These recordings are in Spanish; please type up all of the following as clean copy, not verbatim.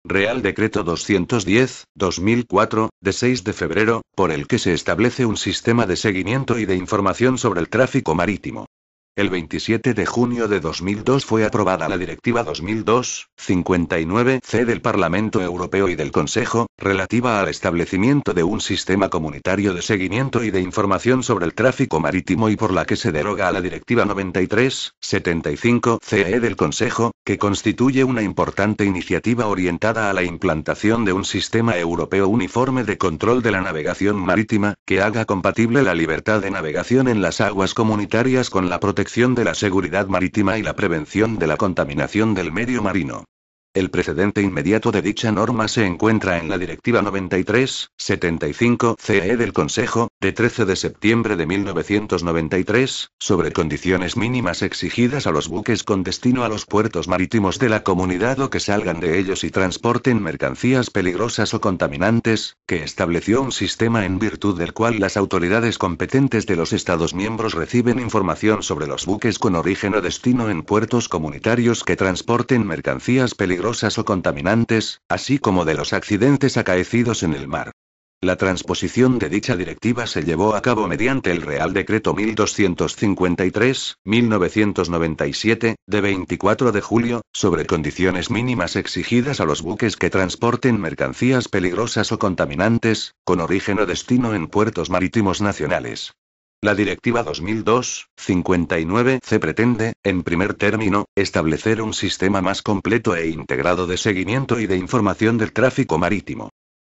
Real Decreto 210/2004, de 6 de febrero, por el que se establece un sistema de seguimiento y de información sobre el tráfico marítimo. El 27 de junio de 2002 fue aprobada la Directiva 2002/59/C del Parlamento Europeo y del Consejo, relativa al establecimiento de un sistema comunitario de seguimiento y de información sobre el tráfico marítimo y por la que se deroga a la Directiva 93/75/CE del Consejo, que constituye una importante iniciativa orientada a la implantación de un sistema europeo uniforme de control de la navegación marítima, que haga compatible la libertad de navegación en las aguas comunitarias con la protección de la seguridad marítima y la prevención de la contaminación del medio marino. El precedente inmediato de dicha norma se encuentra en la Directiva 93/75/CE del Consejo, de 13 de septiembre de 1993, sobre condiciones mínimas exigidas a los buques con destino a los puertos marítimos de la comunidad o que salgan de ellos y transporten mercancías peligrosas o contaminantes, que estableció un sistema en virtud del cual las autoridades competentes de los Estados miembros reciben información sobre los buques con origen o destino en puertos comunitarios que transporten mercancías peligrosas o contaminantes, así como de los accidentes acaecidos en el mar. La transposición de dicha directiva se llevó a cabo mediante el Real Decreto 1253/1997, de 24 de julio, sobre condiciones mínimas exigidas a los buques que transporten mercancías peligrosas o contaminantes, con origen o destino en puertos marítimos nacionales. La Directiva 2002/59/C pretende, en primer término, establecer un sistema más completo e integrado de seguimiento y de información del tráfico marítimo.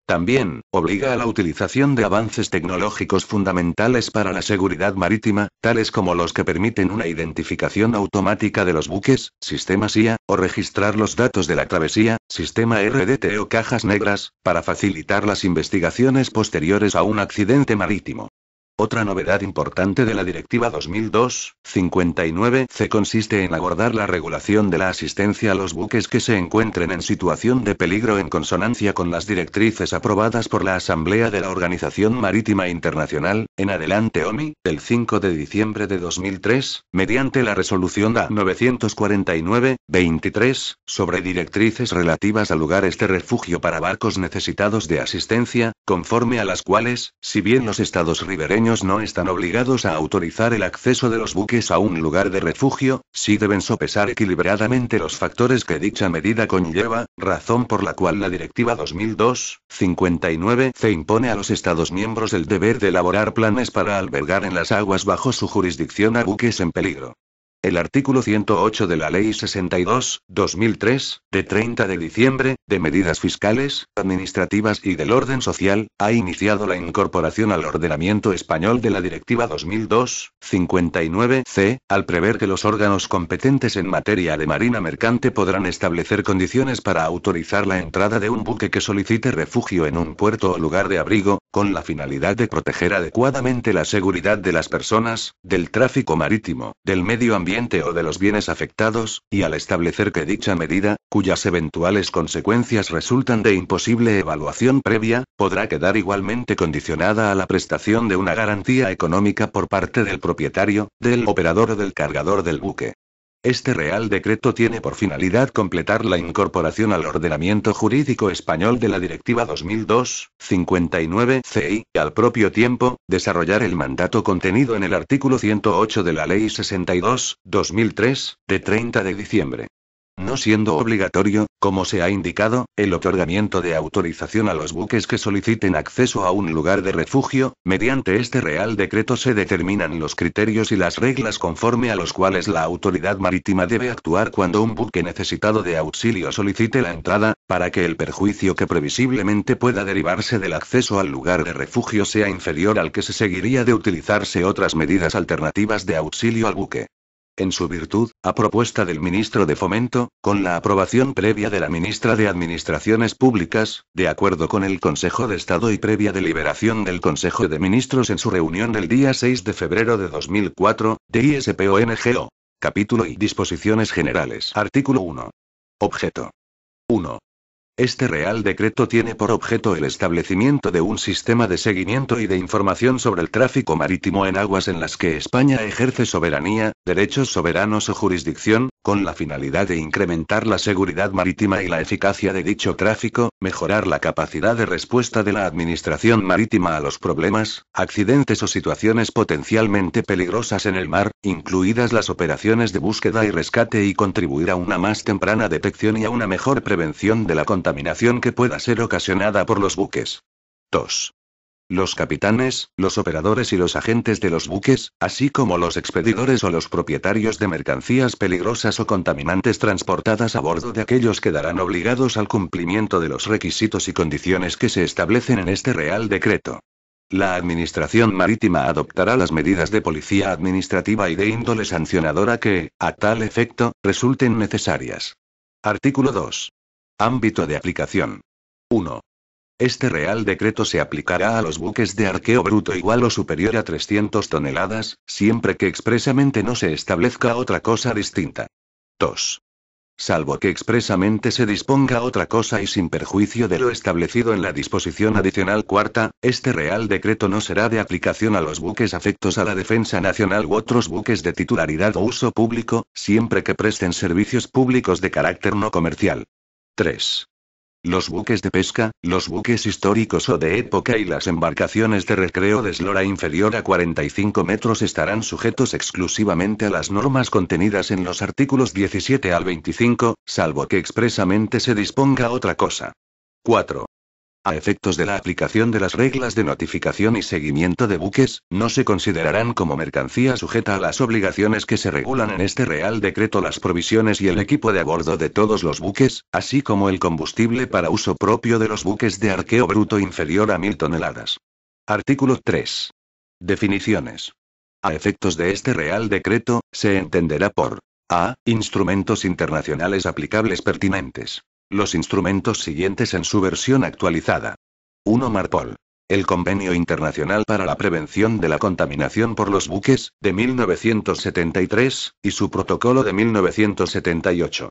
También, obliga a la utilización de avances tecnológicos fundamentales para la seguridad marítima, tales como los que permiten una identificación automática de los buques, sistema SIA, o registrar los datos de la travesía, sistema RDT o cajas negras, para facilitar las investigaciones posteriores a un accidente marítimo. Otra novedad importante de la Directiva 2002/59/C consiste en abordar la regulación de la asistencia a los buques que se encuentren en situación de peligro en consonancia con las directrices aprobadas por la Asamblea de la Organización Marítima Internacional, en adelante OMI, el 5 de diciembre de 2003, mediante la resolución A 949/23, sobre directrices relativas a lugares de refugio para barcos necesitados de asistencia, conforme a las cuales, si bien los estados ribereños no están obligados a autorizar el acceso de los buques a un lugar de refugio, sí deben sopesar equilibradamente los factores que dicha medida conlleva, razón por la cual la Directiva 2002/59/C impone a los Estados miembros el deber de elaborar planes para albergar en las aguas bajo su jurisdicción a buques en peligro. El artículo 108 de la Ley 62/2003, de 30 de diciembre, de medidas fiscales, administrativas y del orden social, ha iniciado la incorporación al ordenamiento español de la Directiva 2002/59/C, al prever que los órganos competentes en materia de marina mercante podrán establecer condiciones para autorizar la entrada de un buque que solicite refugio en un puerto o lugar de abrigo, con la finalidad de proteger adecuadamente la seguridad de las personas, del tráfico marítimo, del medio ambiente o de los bienes afectados, y al establecer que dicha medida, cuyas eventuales consecuencias resultan de imposible evaluación previa, podrá quedar igualmente condicionada a la prestación de una garantía económica por parte del propietario, del operador o del cargador del buque. Este Real Decreto tiene por finalidad completar la incorporación al ordenamiento jurídico español de la Directiva 2002/59/CI, y al propio tiempo, desarrollar el mandato contenido en el artículo 108 de la Ley 62/2003, de 30 de diciembre. No siendo obligatorio, como se ha indicado, el otorgamiento de autorización a los buques que soliciten acceso a un lugar de refugio, mediante este Real Decreto se determinan los criterios y las reglas conforme a los cuales la autoridad marítima debe actuar cuando un buque necesitado de auxilio solicite la entrada, para que el perjuicio que previsiblemente pueda derivarse del acceso al lugar de refugio sea inferior al que se seguiría de utilizarse otras medidas alternativas de auxilio al buque. En su virtud, a propuesta del ministro de Fomento, con la aprobación previa de la ministra de Administraciones Públicas, de acuerdo con el Consejo de Estado y previa deliberación del Consejo de Ministros en su reunión del día 6 de febrero de 2004, de ISPONGO. Capítulo y disposiciones generales. Artículo 1. Objeto. 1. Este Real Decreto tiene por objeto el establecimiento de un sistema de seguimiento y de información sobre el tráfico marítimo en aguas en las que España ejerce soberanía, derechos soberanos o jurisdicción, con la finalidad de incrementar la seguridad marítima y la eficacia de dicho tráfico, mejorar la capacidad de respuesta de la Administración Marítima a los problemas, accidentes o situaciones potencialmente peligrosas en el mar, incluidas las operaciones de búsqueda y rescate, y contribuir a una más temprana detección y a una mejor prevención de la contaminación que pueda ser ocasionada por los buques. 2. Los capitanes, los operadores y los agentes de los buques, así como los expedidores o los propietarios de mercancías peligrosas o contaminantes transportadas a bordo de aquellos, quedarán obligados al cumplimiento de los requisitos y condiciones que se establecen en este Real Decreto. La Administración Marítima adoptará las medidas de policía administrativa y de índole sancionadora que, a tal efecto, resulten necesarias. Artículo 2. Ámbito de aplicación. 1. Este Real Decreto se aplicará a los buques de arqueo bruto igual o superior a 300 toneladas, siempre que expresamente no se establezca otra cosa distinta. 2. Salvo que expresamente se disponga otra cosa y sin perjuicio de lo establecido en la disposición adicional cuarta, este Real Decreto no será de aplicación a los buques afectos a la defensa nacional u otros buques de titularidad o uso público, siempre que presten servicios públicos de carácter no comercial. 3. Los buques de pesca, los buques históricos o de época y las embarcaciones de recreo de eslora inferior a 45 metros estarán sujetos exclusivamente a las normas contenidas en los artículos 17 al 25, salvo que expresamente se disponga otra cosa. 4. A efectos de la aplicación de las reglas de notificación y seguimiento de buques, no se considerarán como mercancía sujeta a las obligaciones que se regulan en este Real Decreto las provisiones y el equipo de a bordo de todos los buques, así como el combustible para uso propio de los buques de arqueo bruto inferior a 1000 toneladas. Artículo 3. Definiciones. A efectos de este Real Decreto, se entenderá por a. Instrumentos internacionales aplicables pertinentes. Los instrumentos siguientes en su versión actualizada. 1. Marpol. El Convenio Internacional para la Prevención de la Contaminación por los Buques, de 1973, y su Protocolo de 1978.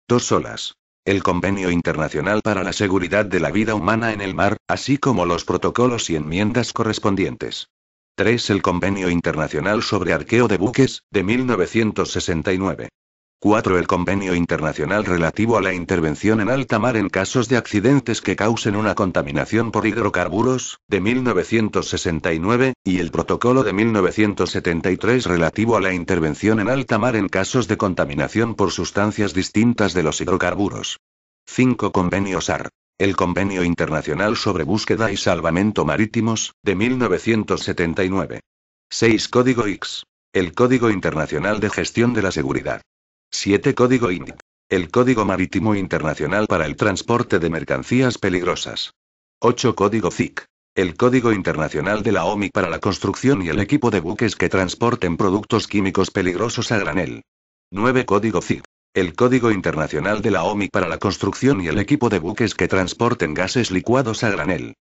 2. SOLAS. El Convenio Internacional para la Seguridad de la Vida Humana en el Mar, así como los protocolos y enmiendas correspondientes. 3. El Convenio Internacional sobre Arqueo de Buques, de 1969. 4. El Convenio Internacional relativo a la intervención en alta mar en casos de accidentes que causen una contaminación por hidrocarburos, de 1969, y el Protocolo de 1973 relativo a la intervención en alta mar en casos de contaminación por sustancias distintas de los hidrocarburos. 5. Convenio SAR. El Convenio Internacional sobre Búsqueda y Salvamento Marítimos, de 1979. 6. Código X. El Código Internacional de Gestión de la Seguridad. 7. Código INDIP. El Código Marítimo Internacional para el Transporte de Mercancías Peligrosas. 8. Código CIC. El Código Internacional de la OMI para la construcción y el equipo de buques que transporten productos químicos peligrosos a granel. 9. Código CIG. El Código Internacional de la OMI para la construcción y el equipo de buques que transporten gases licuados a granel.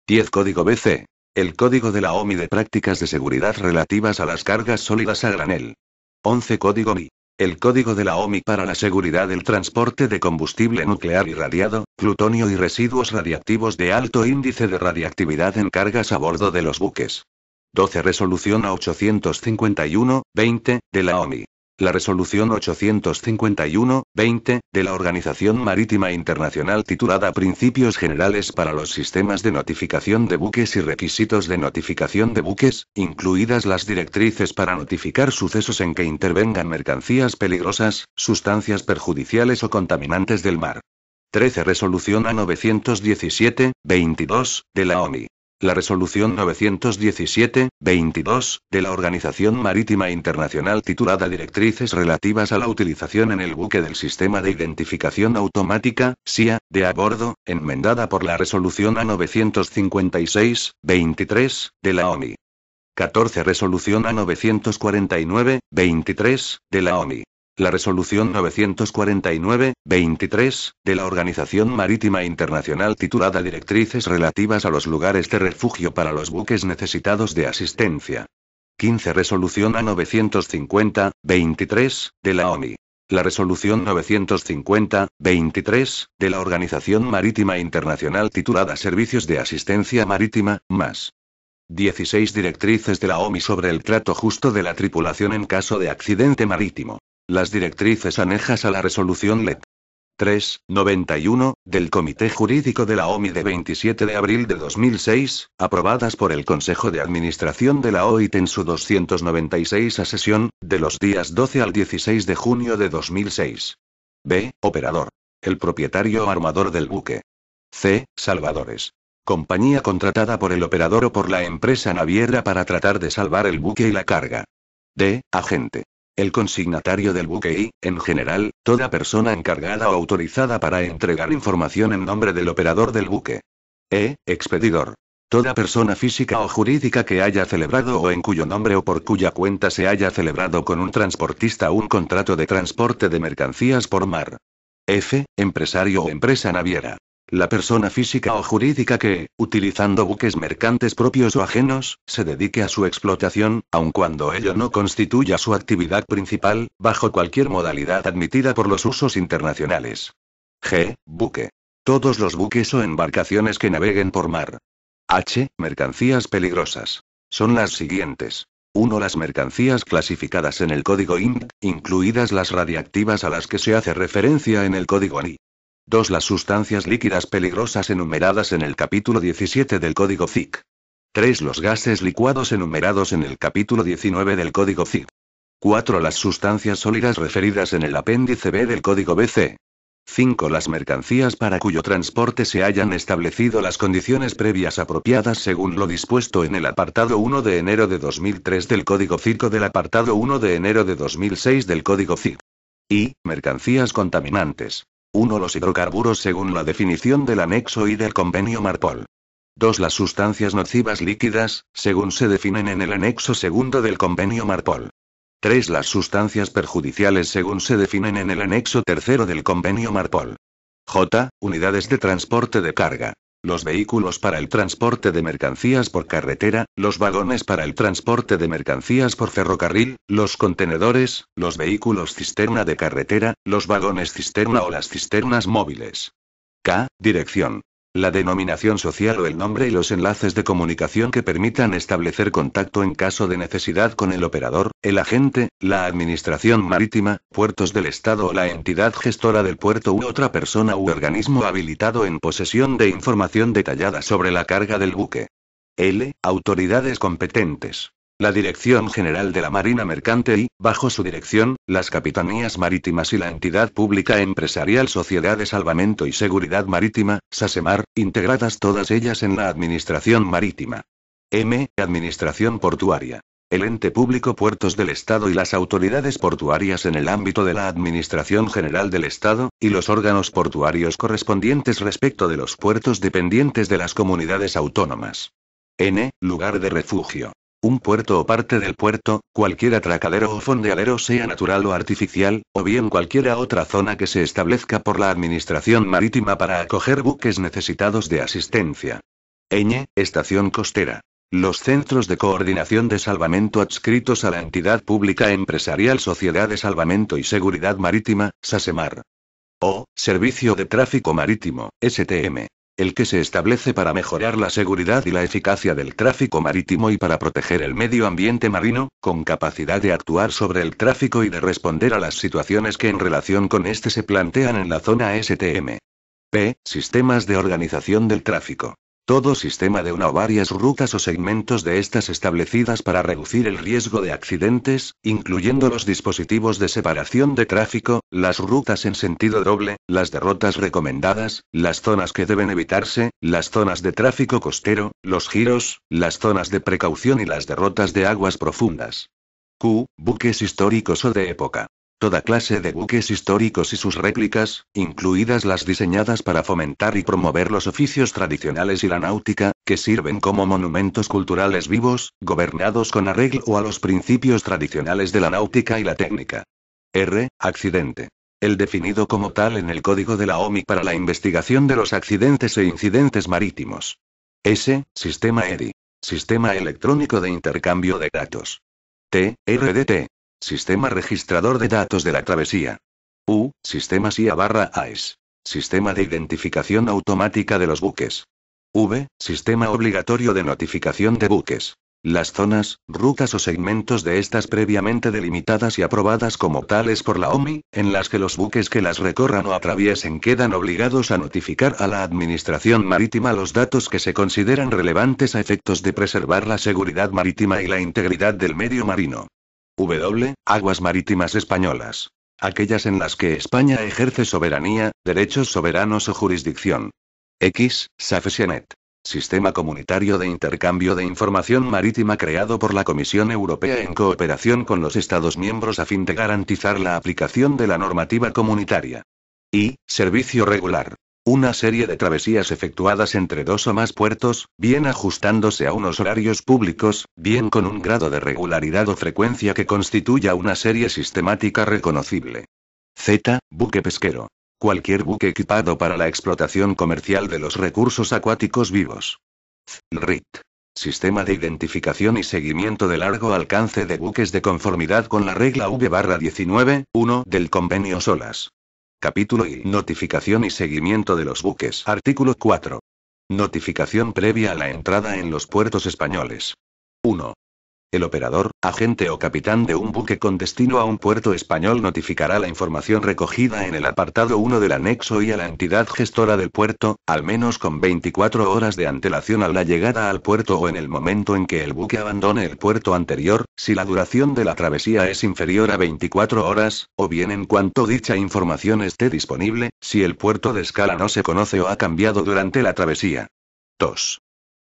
10. Código BC. El Código de la OMI de prácticas de seguridad relativas a las cargas sólidas a granel. 11. Código MI. El Código de la OMI para la seguridad del transporte de combustible nuclear irradiado, plutonio y residuos radiactivos de alto índice de radiactividad en cargas a bordo de los buques. 12. Resolución 851-20, de la OMI. La Resolución 851-20, de la Organización Marítima Internacional titulada Principios Generales para los Sistemas de Notificación de Buques y Requisitos de Notificación de Buques, incluidas las directrices para notificar sucesos en que intervengan mercancías peligrosas, sustancias perjudiciales o contaminantes del mar. 13. Resolución A917-22, de la OMI. La Resolución 917-22, de la Organización Marítima Internacional titulada Directrices relativas a la utilización en el buque del Sistema de Identificación Automática, SIA, de a bordo, enmendada por la Resolución A956-23, de la OMI. 14. Resolución A949-23, de la OMI. La Resolución 949-23, de la Organización Marítima Internacional titulada Directrices relativas a los lugares de refugio para los buques necesitados de asistencia. 15. Resolución A950-23, de la OMI. La resolución 950-23, de la Organización Marítima Internacional titulada Servicios de Asistencia Marítima, más 16 directrices de la OMI sobre el trato justo de la tripulación en caso de accidente marítimo. Las directrices anejas a la resolución LED 391, del Comité Jurídico de la OMI de 27 de abril de 2006, aprobadas por el Consejo de Administración de la OIT en su 296 sesión, de los días 12 al 16 de junio de 2006. B. Operador. El propietario o armador del buque. C. Salvadores. Compañía contratada por el operador o por la empresa naviera para tratar de salvar el buque y la carga. D. Agente. El consignatario del buque y, en general, toda persona encargada o autorizada para entregar información en nombre del operador del buque. E. Expedidor. Toda persona física o jurídica que haya celebrado o en cuyo nombre o por cuya cuenta se haya celebrado con un transportista un contrato de transporte de mercancías por mar. F. Empresario o empresa naviera. La persona física o jurídica que, utilizando buques mercantes propios o ajenos, se dedique a su explotación, aun cuando ello no constituya su actividad principal, bajo cualquier modalidad admitida por los usos internacionales. G. Buque. Todos los buques o embarcaciones que naveguen por mar. H. Mercancías peligrosas. Son las siguientes. 1. Las mercancías clasificadas en el código INC, incluidas las radiactivas a las que se hace referencia en el código ANI. 2. Las sustancias líquidas peligrosas enumeradas en el capítulo 17 del código CIC. 3. Los gases licuados enumerados en el capítulo 19 del código CIC. 4. Las sustancias sólidas referidas en el apéndice B del código BC. 5. Las mercancías para cuyo transporte se hayan establecido las condiciones previas apropiadas según lo dispuesto en el apartado 1 de enero de 2003 del código CIC o del apartado 1 de enero de 2006 del código CIC. Y, mercancías contaminantes. 1. Los hidrocarburos según la definición del anexo I del convenio Marpol. 2. Las sustancias nocivas líquidas, según se definen en el anexo segundo del convenio Marpol. 3. Las sustancias perjudiciales según se definen en el anexo tercero del convenio Marpol. J. Unidades de transporte de carga. Los vehículos para el transporte de mercancías por carretera, los vagones para el transporte de mercancías por ferrocarril, los contenedores, los vehículos cisterna de carretera, los vagones cisterna o las cisternas móviles. K. Dirección. La denominación social o el nombre y los enlaces de comunicación que permitan establecer contacto en caso de necesidad con el operador, el agente, la administración marítima, puertos del Estado o la entidad gestora del puerto u otra persona u organismo habilitado en posesión de información detallada sobre la carga del buque. L. Autoridades competentes. La Dirección General de la Marina Mercante y, bajo su dirección, las Capitanías Marítimas y la entidad pública empresarial Sociedad de Salvamento y Seguridad Marítima, SASEMAR, integradas todas ellas en la Administración Marítima. M. Administración Portuaria. El ente público Puertos del Estado y las autoridades portuarias en el ámbito de la Administración General del Estado, y los órganos portuarios correspondientes respecto de los puertos dependientes de las comunidades autónomas. N. Lugar de refugio. Un puerto o parte del puerto, cualquier atracadero o fondeadero sea natural o artificial, o bien cualquiera otra zona que se establezca por la Administración Marítima para acoger buques necesitados de asistencia. Ñ. Estación costera. Los centros de coordinación de salvamento adscritos a la entidad pública empresarial Sociedad de Salvamento y Seguridad Marítima, SASEMAR. O. Servicio de Tráfico Marítimo, STM. El que se establece para mejorar la seguridad y la eficacia del tráfico marítimo y para proteger el medio ambiente marino, con capacidad de actuar sobre el tráfico y de responder a las situaciones que en relación con este se plantean en la zona STM. P. Sistemas de organización del tráfico. Todo sistema de una o varias rutas o segmentos de estas establecidas para reducir el riesgo de accidentes, incluyendo los dispositivos de separación de tráfico, las rutas en sentido doble, las derrotas recomendadas, las zonas que deben evitarse, las zonas de tráfico costero, los giros, las zonas de precaución y las derrotas de aguas profundas. Q. Buques históricos o de época. Toda clase de buques históricos y sus réplicas, incluidas las diseñadas para fomentar y promover los oficios tradicionales y la náutica, que sirven como monumentos culturales vivos, gobernados con arreglo a los principios tradicionales de la náutica y la técnica. R. Accidente. El definido como tal en el Código de la OMI para la investigación de los accidentes e incidentes marítimos. S. Sistema EDI. Sistema electrónico de intercambio de datos. T. RDT. Sistema registrador de datos de la travesía. Sistema SIA/AES. Sistema de identificación automática de los buques. V. Sistema obligatorio de notificación de buques. Las zonas, rutas o segmentos de estas previamente delimitadas y aprobadas como tales por la OMI, en las que los buques que las recorran o atraviesen quedan obligados a notificar a la Administración Marítima los datos que se consideran relevantes a efectos de preservar la seguridad marítima y la integridad del medio marino. W. Aguas marítimas españolas. Aquellas en las que España ejerce soberanía, derechos soberanos o jurisdicción. X. SAFESIANET. Sistema comunitario de intercambio de información marítima creado por la Comisión Europea en cooperación con los Estados miembros a fin de garantizar la aplicación de la normativa comunitaria. Y. Servicio regular. Una serie de travesías efectuadas entre dos o más puertos, bien ajustándose a unos horarios públicos, bien con un grado de regularidad o frecuencia que constituya una serie sistemática reconocible. Z. Buque pesquero. Cualquier buque equipado para la explotación comercial de los recursos acuáticos vivos. RIT. Sistema de identificación y seguimiento de largo alcance de buques de conformidad con la regla V/19.1 del Convenio SOLAS. Capítulo I. Notificación y seguimiento de los buques. Artículo 4. Notificación previa a la entrada en los puertos españoles. 1. El operador, agente o capitán de un buque con destino a un puerto español notificará la información recogida en el apartado 1 del anexo y a la entidad gestora del puerto, al menos con 24 horas de antelación a la llegada al puerto o en el momento en que el buque abandone el puerto anterior, si la duración de la travesía es inferior a 24 horas, o bien en cuanto dicha información esté disponible, si el puerto de escala no se conoce o ha cambiado durante la travesía. 2.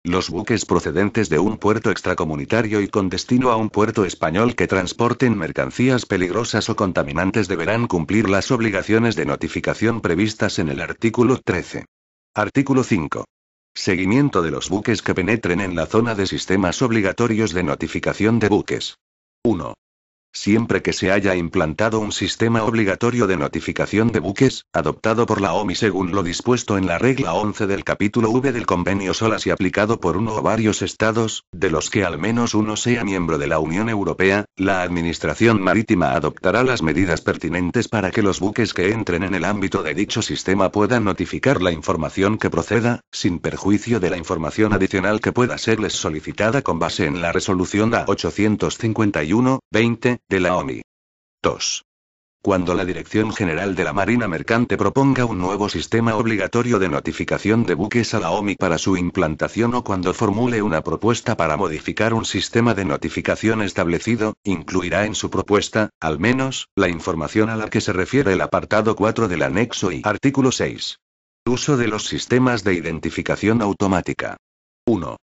Los buques procedentes de un puerto extracomunitario y con destino a un puerto español que transporten mercancías peligrosas o contaminantes deberán cumplir las obligaciones de notificación previstas en el artículo 13. Artículo 5. Seguimiento de los buques que penetren en la zona de sistemas obligatorios de notificación de buques. 1. Siempre que se haya implantado un sistema obligatorio de notificación de buques, adoptado por la OMI según lo dispuesto en la regla 11 del capítulo V del Convenio SOLAS y aplicado por uno o varios estados, de los que al menos uno sea miembro de la Unión Europea, la Administración Marítima adoptará las medidas pertinentes para que los buques que entren en el ámbito de dicho sistema puedan notificar la información que proceda, sin perjuicio de la información adicional que pueda serles solicitada con base en la resolución A 851/20 de la OMI. 2. Cuando la Dirección General de la Marina Mercante proponga un nuevo sistema obligatorio de notificación de buques a la OMI para su implantación o cuando formule una propuesta para modificar un sistema de notificación establecido, incluirá en su propuesta, al menos, la información a la que se refiere el apartado 4 del anexo y artículo 6. Uso de los sistemas de identificación automática. 1.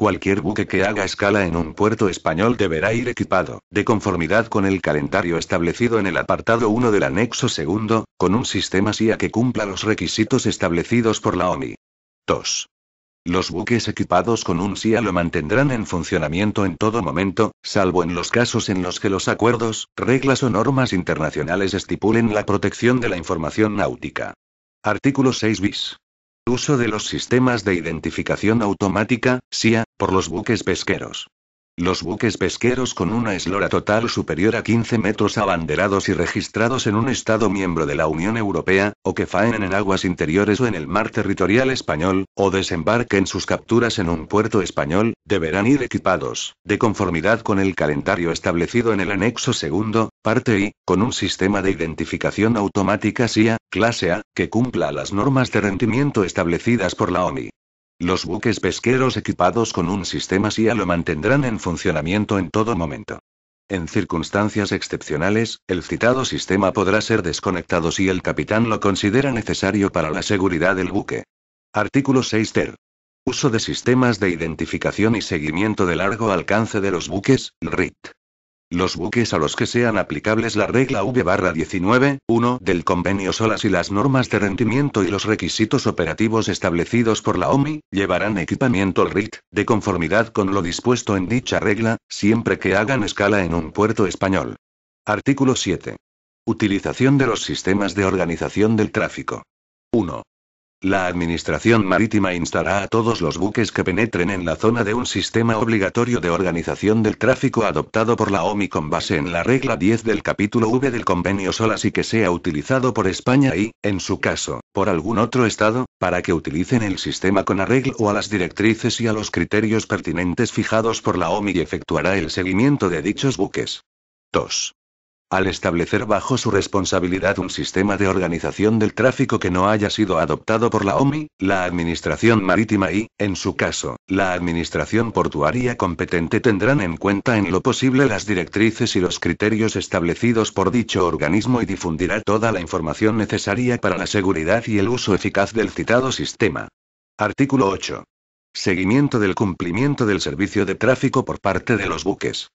Cualquier buque que haga escala en un puerto español deberá ir equipado, de conformidad con el calendario establecido en el apartado 1 del anexo segundo, con un sistema SIA que cumpla los requisitos establecidos por la OMI. 2. Los buques equipados con un SIA lo mantendrán en funcionamiento en todo momento, salvo en los casos en los que los acuerdos, reglas o normas internacionales estipulen la protección de la información náutica. Artículo 6 bis. Uso de los sistemas de identificación automática, SIA, por los buques pesqueros. Los buques pesqueros con una eslora total superior a 15 metros abanderados y registrados en un Estado miembro de la Unión Europea, o que faenen en aguas interiores o en el mar territorial español, o desembarquen sus capturas en un puerto español, deberán ir equipados, de conformidad con el calendario establecido en el anexo segundo, parte I, con un sistema de identificación automática SIA, clase A, que cumpla las normas de rendimiento establecidas por la OMI. Los buques pesqueros equipados con un sistema SIA lo mantendrán en funcionamiento en todo momento. En circunstancias excepcionales, el citado sistema podrá ser desconectado si el capitán lo considera necesario para la seguridad del buque. Artículo 6 ter. Uso de sistemas de identificación y seguimiento de largo alcance de los buques, RIT. Los buques a los que sean aplicables la regla V/19.1 del Convenio SOLAS y las normas de rendimiento y los requisitos operativos establecidos por la OMI, llevarán equipamiento RIT, de conformidad con lo dispuesto en dicha regla, siempre que hagan escala en un puerto español. Artículo 7. Utilización de los sistemas de organización del tráfico. 1. La Administración Marítima instará a todos los buques que penetren en la zona de un sistema obligatorio de organización del tráfico adoptado por la OMI con base en la regla 10 del capítulo V del Convenio SOLAS y que sea utilizado por España y, en su caso, por algún otro Estado, para que utilicen el sistema con arreglo a las directrices y a los criterios pertinentes fijados por la OMI y efectuará el seguimiento de dichos buques. 2. Al establecer bajo su responsabilidad un sistema de organización del tráfico que no haya sido adoptado por la OMI, la Administración Marítima y, en su caso, la Administración Portuaria competente tendrán en cuenta en lo posible las directrices y los criterios establecidos por dicho organismo y difundirá toda la información necesaria para la seguridad y el uso eficaz del citado sistema. Artículo 8. Seguimiento del cumplimiento del servicio de tráfico por parte de los buques.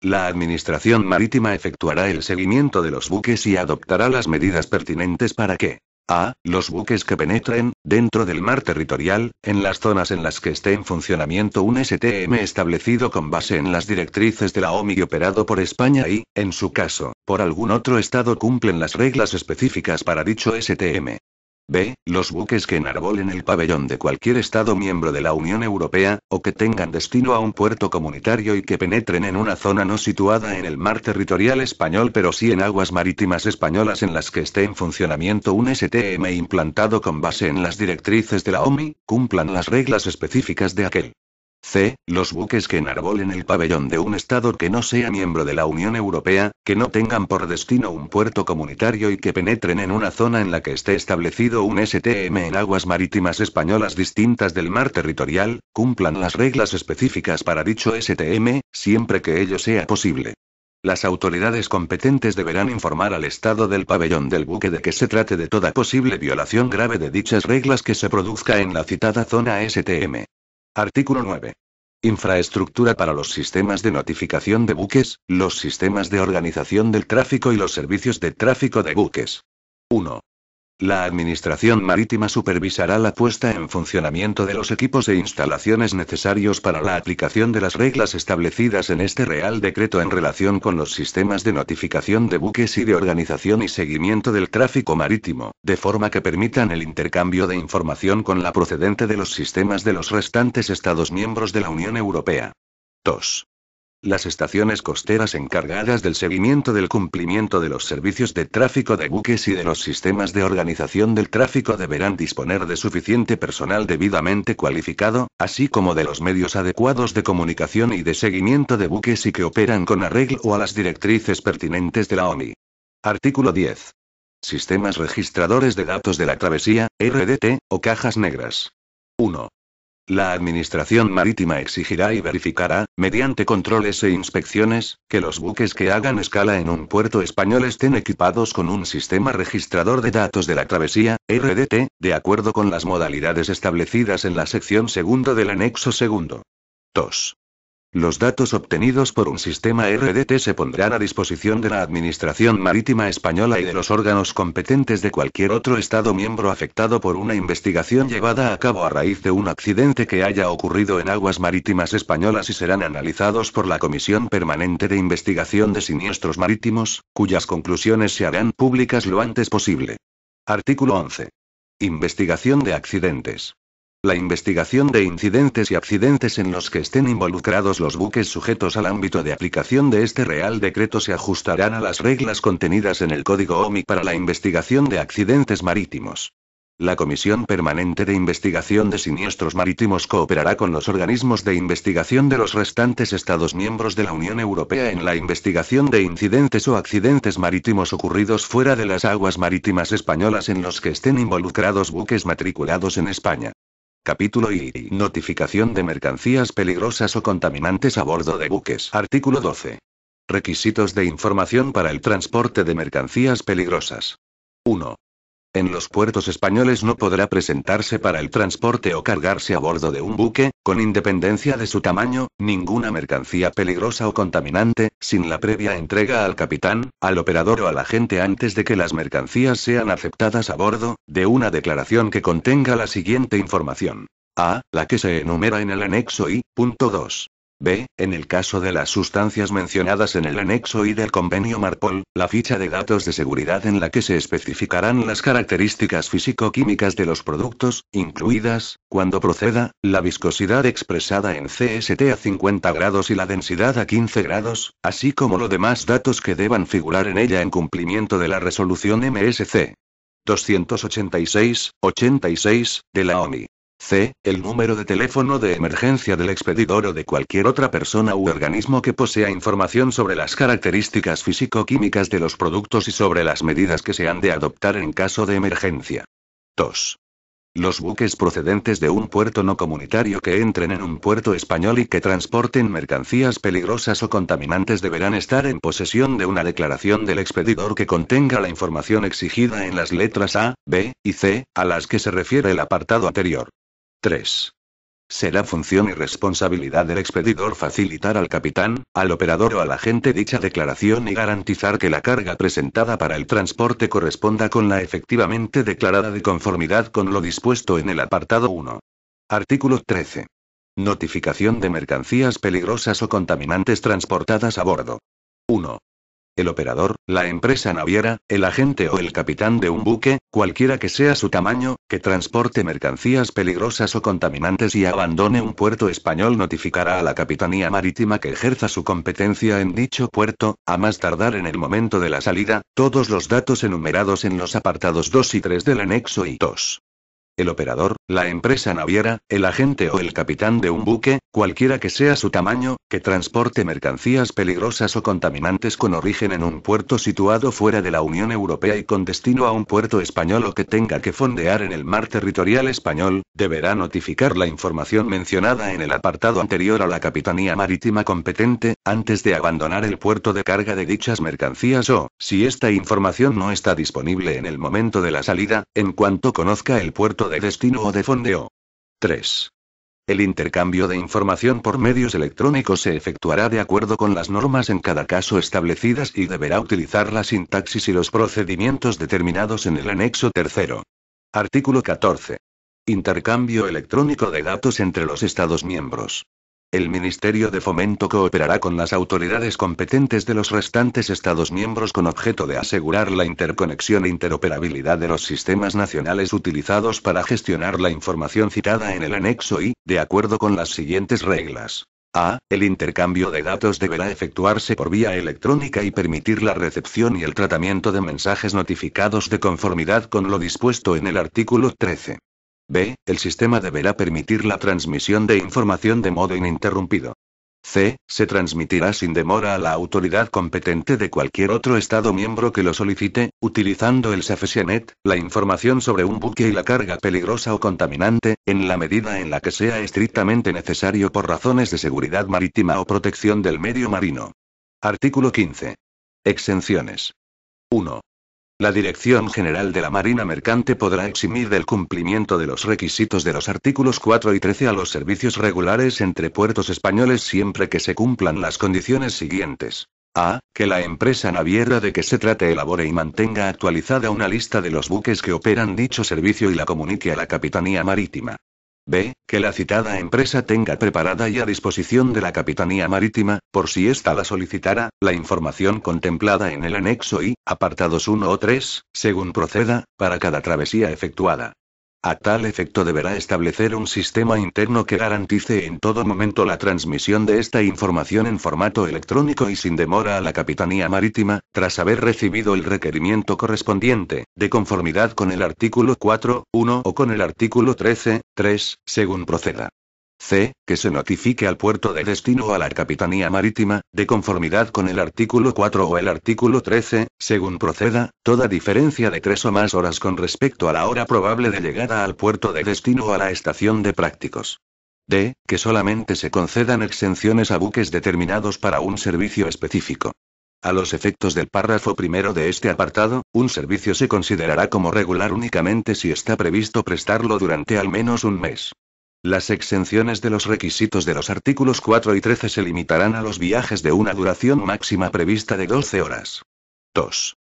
La Administración Marítima efectuará el seguimiento de los buques y adoptará las medidas pertinentes para que a. Los buques que penetren, dentro del mar territorial, en las zonas en las que esté en funcionamiento un STM establecido con base en las directrices de la OMI y operado por España y, en su caso, por algún otro Estado cumplen las reglas específicas para dicho STM. B. Los buques que enarbolen el pabellón de cualquier Estado miembro de la Unión Europea, o que tengan destino a un puerto comunitario y que penetren en una zona no situada en el mar territorial español pero sí en aguas marítimas españolas en las que esté en funcionamiento un STM implantado con base en las directrices de la OMI, cumplan las reglas específicas de aquel. C. Los buques que enarbolen el pabellón de un Estado que no sea miembro de la Unión Europea, que no tengan por destino un puerto comunitario y que penetren en una zona en la que esté establecido un STM en aguas marítimas españolas distintas del mar territorial, cumplan las reglas específicas para dicho STM, siempre que ello sea posible. Las autoridades competentes deberán informar al Estado del pabellón del buque de que se trate de toda posible violación grave de dichas reglas que se produzca en la citada zona STM. Artículo 9. Infraestructura para los sistemas de notificación de buques, los sistemas de organización del tráfico y los servicios de tráfico de buques. 1. La Administración Marítima supervisará la puesta en funcionamiento de los equipos e instalaciones necesarios para la aplicación de las reglas establecidas en este Real Decreto en relación con los sistemas de notificación de buques y de organización y seguimiento del tráfico marítimo, de forma que permitan el intercambio de información con la procedente de los sistemas de los restantes Estados miembros de la Unión Europea. 2. Las estaciones costeras encargadas del seguimiento del cumplimiento de los servicios de tráfico de buques y de los sistemas de organización del tráfico deberán disponer de suficiente personal debidamente cualificado, así como de los medios adecuados de comunicación y de seguimiento de buques y que operan con arreglo a las directrices pertinentes de la OMI. Artículo 10. Sistemas registradores de datos de la travesía, RDT, o cajas negras. 1. La Administración Marítima exigirá y verificará, mediante controles e inspecciones, que los buques que hagan escala en un puerto español estén equipados con un sistema registrador de datos de la travesía, RDT, de acuerdo con las modalidades establecidas en la sección 2 del anexo 2. 2. Los datos obtenidos por un sistema RDT se pondrán a disposición de la Administración Marítima Española y de los órganos competentes de cualquier otro Estado miembro afectado por una investigación llevada a cabo a raíz de un accidente que haya ocurrido en aguas marítimas españolas y serán analizados por la Comisión Permanente de Investigación de Siniestros Marítimos, cuyas conclusiones se harán públicas lo antes posible. Artículo 11. Investigación de accidentes. La investigación de incidentes y accidentes en los que estén involucrados los buques sujetos al ámbito de aplicación de este Real Decreto se ajustarán a las reglas contenidas en el Código OMI para la investigación de accidentes marítimos. La Comisión Permanente de Investigación de Siniestros Marítimos cooperará con los organismos de investigación de los restantes Estados miembros de la Unión Europea en la investigación de incidentes o accidentes marítimos ocurridos fuera de las aguas marítimas españolas en los que estén involucrados buques matriculados en España. Capítulo I. Notificación de mercancías peligrosas o contaminantes a bordo de buques. Artículo 12. Requisitos de información para el transporte de mercancías peligrosas. 1. En los puertos españoles no podrá presentarse para el transporte o cargarse a bordo de un buque, con independencia de su tamaño, ninguna mercancía peligrosa o contaminante, sin la previa entrega al capitán, al operador o al agente antes de que las mercancías sean aceptadas a bordo, de una declaración que contenga la siguiente información. A. La que se enumera en el anexo I. 2. B. En el caso de las sustancias mencionadas en el anexo I del convenio Marpol, la ficha de datos de seguridad en la que se especificarán las características físico-químicas de los productos, incluidas, cuando proceda, la viscosidad expresada en CST a 50 grados y la densidad a 15 grados, así como los demás datos que deban figurar en ella en cumplimiento de la resolución MSC 286/86 de la OMI. C. El número de teléfono de emergencia del expedidor o de cualquier otra persona u organismo que posea información sobre las características físico-químicas de los productos y sobre las medidas que se han de adoptar en caso de emergencia. 2. Los buques procedentes de un puerto no comunitario que entren en un puerto español y que transporten mercancías peligrosas o contaminantes deberán estar en posesión de una declaración del expedidor que contenga la información exigida en las letras A, B y C, a las que se refiere el apartado anterior. 3. Será función y responsabilidad del expedidor facilitar al capitán, al operador o al agente dicha declaración y garantizar que la carga presentada para el transporte corresponda con la efectivamente declarada de conformidad con lo dispuesto en el apartado 1. Artículo 13. Notificación de mercancías peligrosas o contaminantes transportadas a bordo. 1. El operador, la empresa naviera, el agente o el capitán de un buque, cualquiera que sea su tamaño, que transporte mercancías peligrosas o contaminantes y abandone un puerto español notificará a la Capitanía Marítima que ejerza su competencia en dicho puerto, a más tardar en el momento de la salida, todos los datos enumerados en los apartados 2 y 3 del anexo I. 2. El operador, la empresa naviera, el agente o el capitán de un buque, cualquiera que sea su tamaño, que transporte mercancías peligrosas o contaminantes con origen en un puerto situado fuera de la Unión Europea y con destino a un puerto español o que tenga que fondear en el mar territorial español, deberá notificar la información mencionada en el apartado anterior a la Capitanía Marítima competente, antes de abandonar el puerto de carga de dichas mercancías o, si esta información no está disponible en el momento de la salida, en cuanto conozca el puerto de destino o de fondeo. 3. El intercambio de información por medios electrónicos se efectuará de acuerdo con las normas en cada caso establecidas y deberá utilizar la sintaxis y los procedimientos determinados en el anexo tercero. Artículo 14. Intercambio electrónico de datos entre los Estados miembros. El Ministerio de Fomento cooperará con las autoridades competentes de los restantes Estados miembros con objeto de asegurar la interconexión e interoperabilidad de los sistemas nacionales utilizados para gestionar la información citada en el anexo I, de acuerdo con las siguientes reglas. A. El intercambio de datos deberá efectuarse por vía electrónica y permitir la recepción y el tratamiento de mensajes notificados de conformidad con lo dispuesto en el artículo 13. B. El sistema deberá permitir la transmisión de información de modo ininterrumpido. C. Se transmitirá sin demora a la autoridad competente de cualquier otro Estado miembro que lo solicite, utilizando el SAFESIANET, la información sobre un buque y la carga peligrosa o contaminante, en la medida en la que sea estrictamente necesario por razones de seguridad marítima o protección del medio marino. Artículo 15. Exenciones. 1. La Dirección General de la Marina Mercante podrá eximir del cumplimiento de los requisitos de los artículos 4 y 13 a los servicios regulares entre puertos españoles siempre que se cumplan las condiciones siguientes. A. Que la empresa naviera de que se trate elabore y mantenga actualizada una lista de los buques que operan dicho servicio y la comunique a la Capitanía Marítima. B. Que la citada empresa tenga preparada y a disposición de la Capitanía Marítima, por si ésta la solicitara, la información contemplada en el anexo I, apartados 1 o 3, según proceda, para cada travesía efectuada. A tal efecto deberá establecer un sistema interno que garantice en todo momento la transmisión de esta información en formato electrónico y sin demora a la Capitanía Marítima, tras haber recibido el requerimiento correspondiente, de conformidad con el artículo 4.1 o con el artículo 13.3, según proceda. C. Que se notifique al puerto de destino o a la Capitanía Marítima, de conformidad con el artículo 4 o el artículo 13, según proceda, toda diferencia de 3 o más horas con respecto a la hora probable de llegada al puerto de destino o a la estación de prácticos. D. Que solamente se concedan exenciones a buques determinados para un servicio específico. A los efectos del párrafo primero de este apartado, un servicio se considerará como regular únicamente si está previsto prestarlo durante al menos un mes. Las exenciones de los requisitos de los artículos 4 y 13 se limitarán a los viajes de una duración máxima prevista de 12 horas. 2.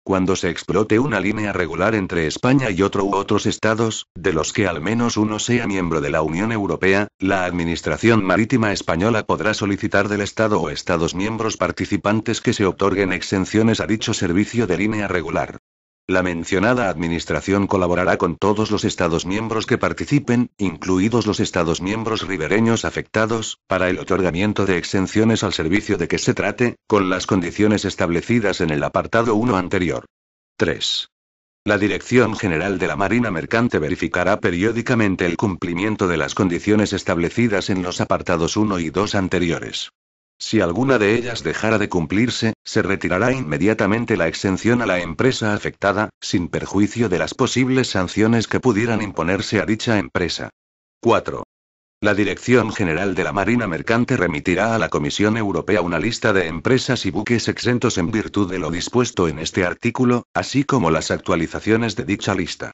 Cuando se explote una línea regular entre España y otro u otros estados, de los que al menos uno sea miembro de la Unión Europea, la Administración Marítima Española podrá solicitar del Estado o Estados miembros participantes que se otorguen exenciones a dicho servicio de línea regular. La mencionada Administración colaborará con todos los Estados miembros que participen, incluidos los Estados miembros ribereños afectados, para el otorgamiento de exenciones al servicio de que se trate, con las condiciones establecidas en el apartado 1 anterior. 3. La Dirección General de la Marina Mercante verificará periódicamente el cumplimiento de las condiciones establecidas en los apartados 1 y 2 anteriores. Si alguna de ellas dejara de cumplirse, se retirará inmediatamente la exención a la empresa afectada, sin perjuicio de las posibles sanciones que pudieran imponerse a dicha empresa. 4. La Dirección General de la Marina Mercante remitirá a la Comisión Europea una lista de empresas y buques exentos en virtud de lo dispuesto en este artículo, así como las actualizaciones de dicha lista.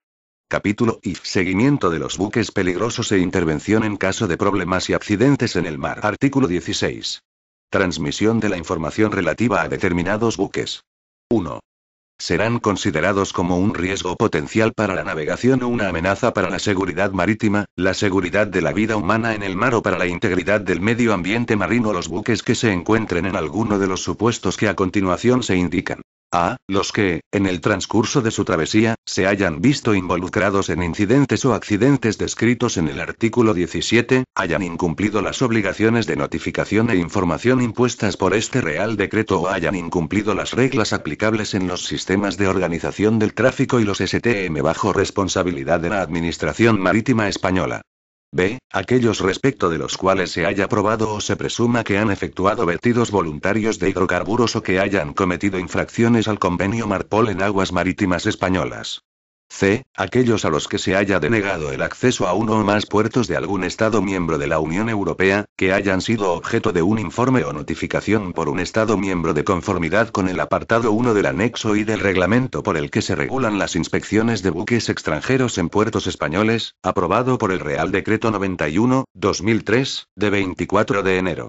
Capítulo I. Seguimiento de los buques peligrosos e intervención en caso de problemas y accidentes en el mar. Artículo 16. Transmisión de la información relativa a determinados buques. 1. Serán considerados como un riesgo potencial para la navegación o una amenaza para la seguridad marítima, la seguridad de la vida humana en el mar o para la integridad del medio ambiente marino los buques que se encuentren en alguno de los supuestos que a continuación se indican. A. Los que, en el transcurso de su travesía, se hayan visto involucrados en incidentes o accidentes descritos en el artículo 17, hayan incumplido las obligaciones de notificación e información impuestas por este Real Decreto o hayan incumplido las reglas aplicables en los sistemas de organización del tráfico y los STM bajo responsabilidad de la Administración Marítima Española. B. Aquellos respecto de los cuales se haya probado o se presuma que han efectuado vertidos voluntarios de hidrocarburos o que hayan cometido infracciones al convenio Marpol en aguas marítimas españolas. C. Aquellos a los que se haya denegado el acceso a uno o más puertos de algún Estado miembro de la Unión Europea, que hayan sido objeto de un informe o notificación por un Estado miembro de conformidad con el apartado 1 del anexo y del reglamento por el que se regulan las inspecciones de buques extranjeros en puertos españoles, aprobado por el Real Decreto 91/2003, de 24 de enero.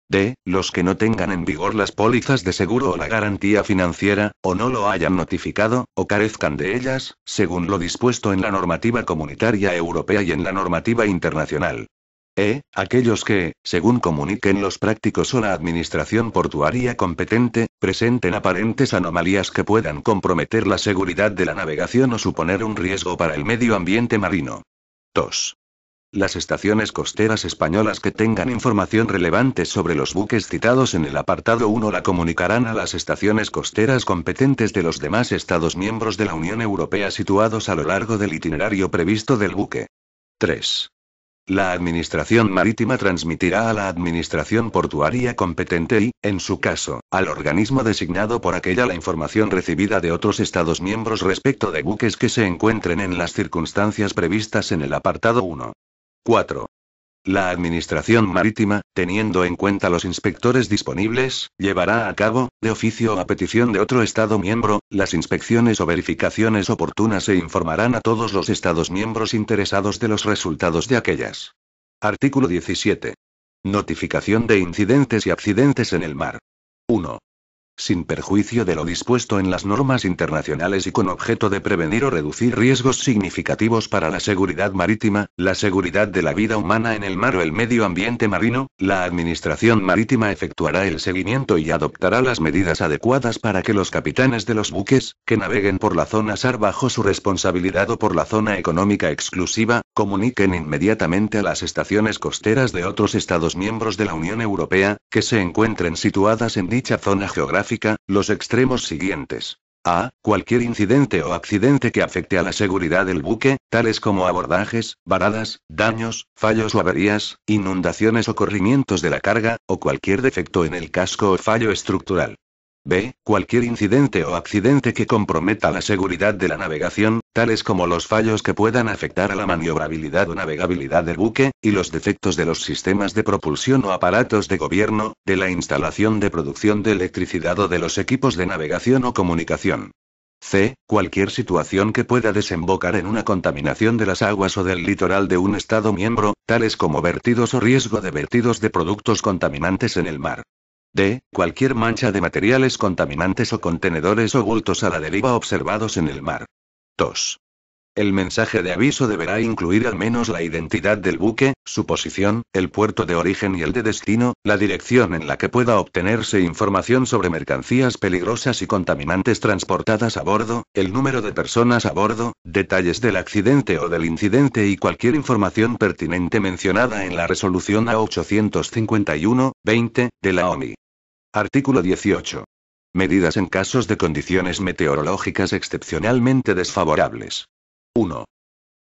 D. Los que no tengan en vigor las pólizas de seguro o la garantía financiera, o no lo hayan notificado, o carezcan de ellas, según lo dispuesto en la normativa comunitaria europea y en la normativa internacional. E. Aquellos que, según comuniquen los prácticos o la administración portuaria competente, presenten aparentes anomalías que puedan comprometer la seguridad de la navegación o suponer un riesgo para el medio ambiente marino. 2. Las estaciones costeras españolas que tengan información relevante sobre los buques citados en el apartado 1 la comunicarán a las estaciones costeras competentes de los demás Estados miembros de la Unión Europea situados a lo largo del itinerario previsto del buque. 3. La Administración Marítima transmitirá a la Administración Portuaria competente y, en su caso, al organismo designado por aquella la información recibida de otros Estados miembros respecto de buques que se encuentren en las circunstancias previstas en el apartado 1. 4. La Administración Marítima, teniendo en cuenta los inspectores disponibles, llevará a cabo, de oficio o a petición de otro Estado miembro, las inspecciones o verificaciones oportunas e informarán a todos los Estados miembros interesados de los resultados de aquellas. Artículo 17. Notificación de incidentes y accidentes en el mar. 1. Sin perjuicio de lo dispuesto en las normas internacionales y con objeto de prevenir o reducir riesgos significativos para la seguridad marítima, la seguridad de la vida humana en el mar o el medio ambiente marino, la Administración Marítima efectuará el seguimiento y adoptará las medidas adecuadas para que los capitanes de los buques, que naveguen por la zona SAR bajo su responsabilidad o por la zona económica exclusiva, comuniquen inmediatamente a las estaciones costeras de otros Estados miembros de la Unión Europea, que se encuentren situadas en dicha zona geográfica, los extremos siguientes. A. Cualquier incidente o accidente que afecte a la seguridad del buque, tales como abordajes, varadas, daños, fallos o averías, inundaciones o corrimientos de la carga, o cualquier defecto en el casco o fallo estructural. B. Cualquier incidente o accidente que comprometa la seguridad de la navegación, tales como los fallos que puedan afectar a la maniobrabilidad o navegabilidad del buque, y los defectos de los sistemas de propulsión o aparatos de gobierno, de la instalación de producción de electricidad o de los equipos de navegación o comunicación. C. Cualquier situación que pueda desembocar en una contaminación de las aguas o del litoral de un Estado miembro, tales como vertidos o riesgo de vertidos de productos contaminantes en el mar. D. Cualquier mancha de materiales contaminantes o contenedores o bultos a la deriva observados en el mar. 2. El mensaje de aviso deberá incluir al menos la identidad del buque, su posición, el puerto de origen y el de destino, la dirección en la que pueda obtenerse información sobre mercancías peligrosas y contaminantes transportadas a bordo, el número de personas a bordo, detalles del accidente o del incidente y cualquier información pertinente mencionada en la resolución A851-20, de la ONU. Artículo 18. Medidas en casos de condiciones meteorológicas excepcionalmente desfavorables. 1.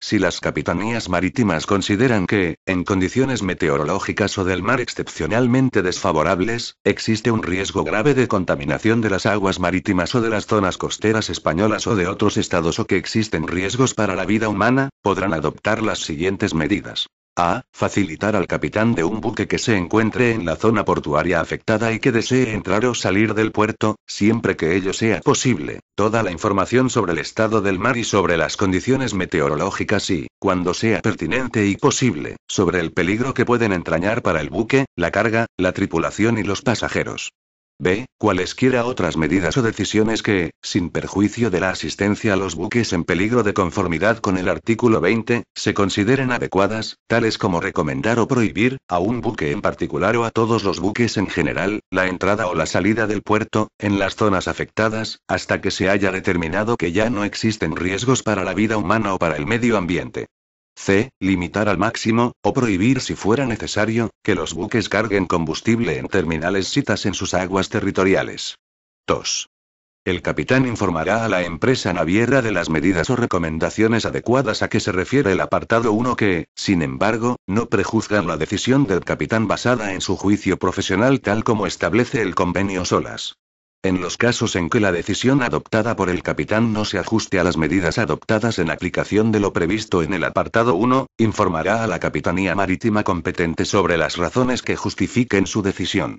Si las capitanías marítimas consideran que, en condiciones meteorológicas o del mar excepcionalmente desfavorables, existe un riesgo grave de contaminación de las aguas marítimas o de las zonas costeras españolas o de otros estados o que existen riesgos para la vida humana, podrán adoptar las siguientes medidas. A. Facilitar al capitán de un buque que se encuentre en la zona portuaria afectada y que desee entrar o salir del puerto, siempre que ello sea posible, toda la información sobre el estado del mar y sobre las condiciones meteorológicas y, cuando sea pertinente y posible, sobre el peligro que pueden entrañar para el buque, la carga, la tripulación y los pasajeros. B. Cualesquiera otras medidas o decisiones que, sin perjuicio de la asistencia a los buques en peligro de conformidad con el artículo 20, se consideren adecuadas, tales como recomendar o prohibir, a un buque en particular o a todos los buques en general, la entrada o la salida del puerto, en las zonas afectadas, hasta que se haya determinado que ya no existen riesgos para la vida humana o para el medio ambiente. C. Limitar al máximo, o prohibir si fuera necesario, que los buques carguen combustible en terminales sitas en sus aguas territoriales. 2. El capitán informará a la empresa naviera de las medidas o recomendaciones adecuadas a que se refiere el apartado 1 que, sin embargo, no prejuzgan la decisión del capitán basada en su juicio profesional tal como establece el convenio SOLAS. En los casos en que la decisión adoptada por el capitán no se ajuste a las medidas adoptadas en aplicación de lo previsto en el apartado 1, informará a la Capitanía Marítima competente sobre las razones que justifiquen su decisión.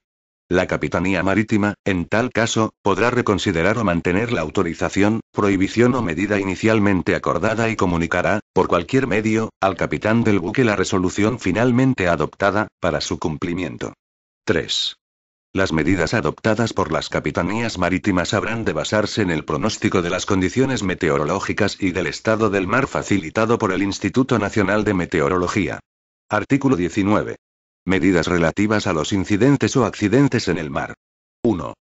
La Capitanía Marítima, en tal caso, podrá reconsiderar o mantener la autorización, prohibición o medida inicialmente acordada y comunicará, por cualquier medio, al capitán del buque la resolución finalmente adoptada, para su cumplimiento. 3. Las medidas adoptadas por las capitanías marítimas habrán de basarse en el pronóstico de las condiciones meteorológicas y del estado del mar facilitado por el Instituto Nacional de Meteorología. Artículo 19. Medidas relativas a los incidentes o accidentes en el mar. 1.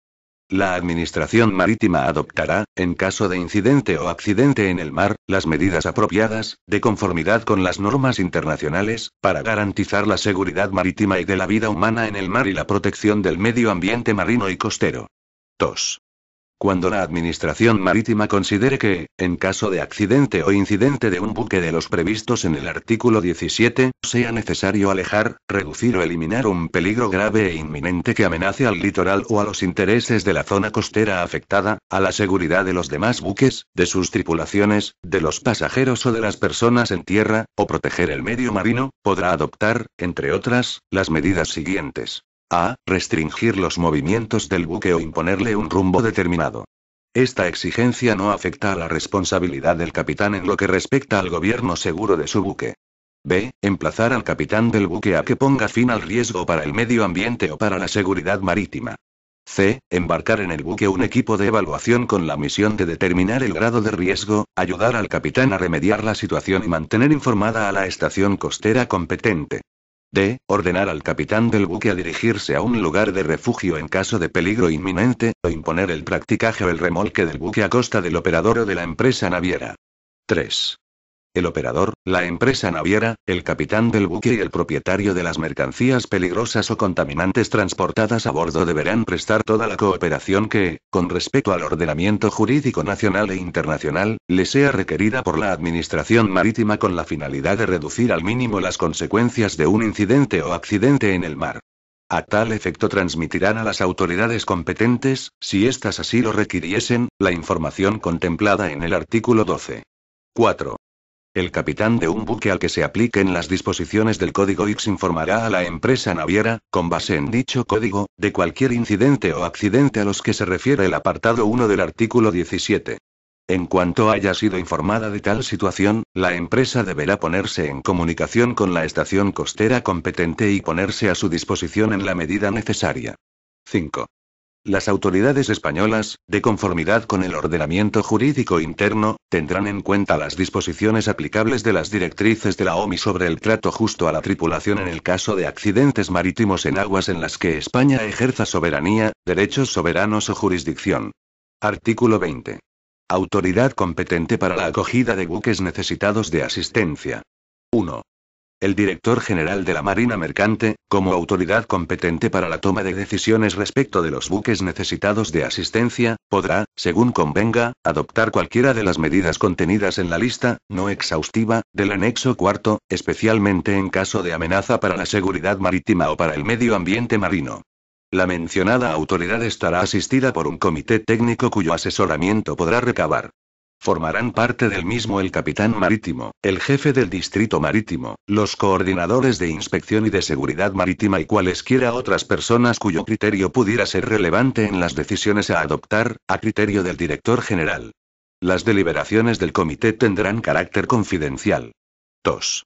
La Administración Marítima adoptará, en caso de incidente o accidente en el mar, las medidas apropiadas, de conformidad con las normas internacionales, para garantizar la seguridad marítima y de la vida humana en el mar y la protección del medio ambiente marino y costero. 2. Cuando la Administración Marítima considere que, en caso de accidente o incidente de un buque de los previstos en el artículo 17, sea necesario alejar, reducir o eliminar un peligro grave e inminente que amenace al litoral o a los intereses de la zona costera afectada, a la seguridad de los demás buques, de sus tripulaciones, de los pasajeros o de las personas en tierra, o proteger el medio marino, podrá adoptar, entre otras, las medidas siguientes. A. Restringir los movimientos del buque o imponerle un rumbo determinado. Esta exigencia no afecta a la responsabilidad del capitán en lo que respecta al gobierno seguro de su buque. B. Emplazar al capitán del buque a que ponga fin al riesgo para el medio ambiente o para la seguridad marítima. C. Embarcar en el buque un equipo de evaluación con la misión de determinar el grado de riesgo, ayudar al capitán a remediar la situación y mantener informada a la estación costera competente. D. Ordenar al capitán del buque a dirigirse a un lugar de refugio en caso de peligro inminente, o imponer el practicaje o el remolque del buque a costa del operador o de la empresa naviera. 3. El operador, la empresa naviera, el capitán del buque y el propietario de las mercancías peligrosas o contaminantes transportadas a bordo deberán prestar toda la cooperación que, con respecto al ordenamiento jurídico nacional e internacional, le sea requerida por la Administración Marítima con la finalidad de reducir al mínimo las consecuencias de un incidente o accidente en el mar. A tal efecto transmitirán a las autoridades competentes, si éstas así lo requiriesen, la información contemplada en el artículo 12. 4. El capitán de un buque al que se apliquen las disposiciones del Código X informará a la empresa naviera, con base en dicho código, de cualquier incidente o accidente a los que se refiere el apartado 1 del artículo 17. En cuanto haya sido informada de tal situación, la empresa deberá ponerse en comunicación con la estación costera competente y ponerse a su disposición en la medida necesaria. 5. Las autoridades españolas, de conformidad con el ordenamiento jurídico interno, tendrán en cuenta las disposiciones aplicables de las directrices de la OMI sobre el trato justo a la tripulación en el caso de accidentes marítimos en aguas en las que España ejerza soberanía, derechos soberanos o jurisdicción. Artículo 20. Autoridad competente para la acogida de buques necesitados de asistencia. 1. El Director General de la Marina Mercante, como autoridad competente para la toma de decisiones respecto de los buques necesitados de asistencia, podrá, según convenga, adoptar cualquiera de las medidas contenidas en la lista, no exhaustiva, del anexo cuarto, especialmente en caso de amenaza para la seguridad marítima o para el medio ambiente marino. La mencionada autoridad estará asistida por un comité técnico cuyo asesoramiento podrá recabar. Formarán parte del mismo el capitán marítimo, el jefe del distrito marítimo, los coordinadores de inspección y de seguridad marítima y cualesquiera otras personas cuyo criterio pudiera ser relevante en las decisiones a adoptar, a criterio del director general. Las deliberaciones del comité tendrán carácter confidencial. 2.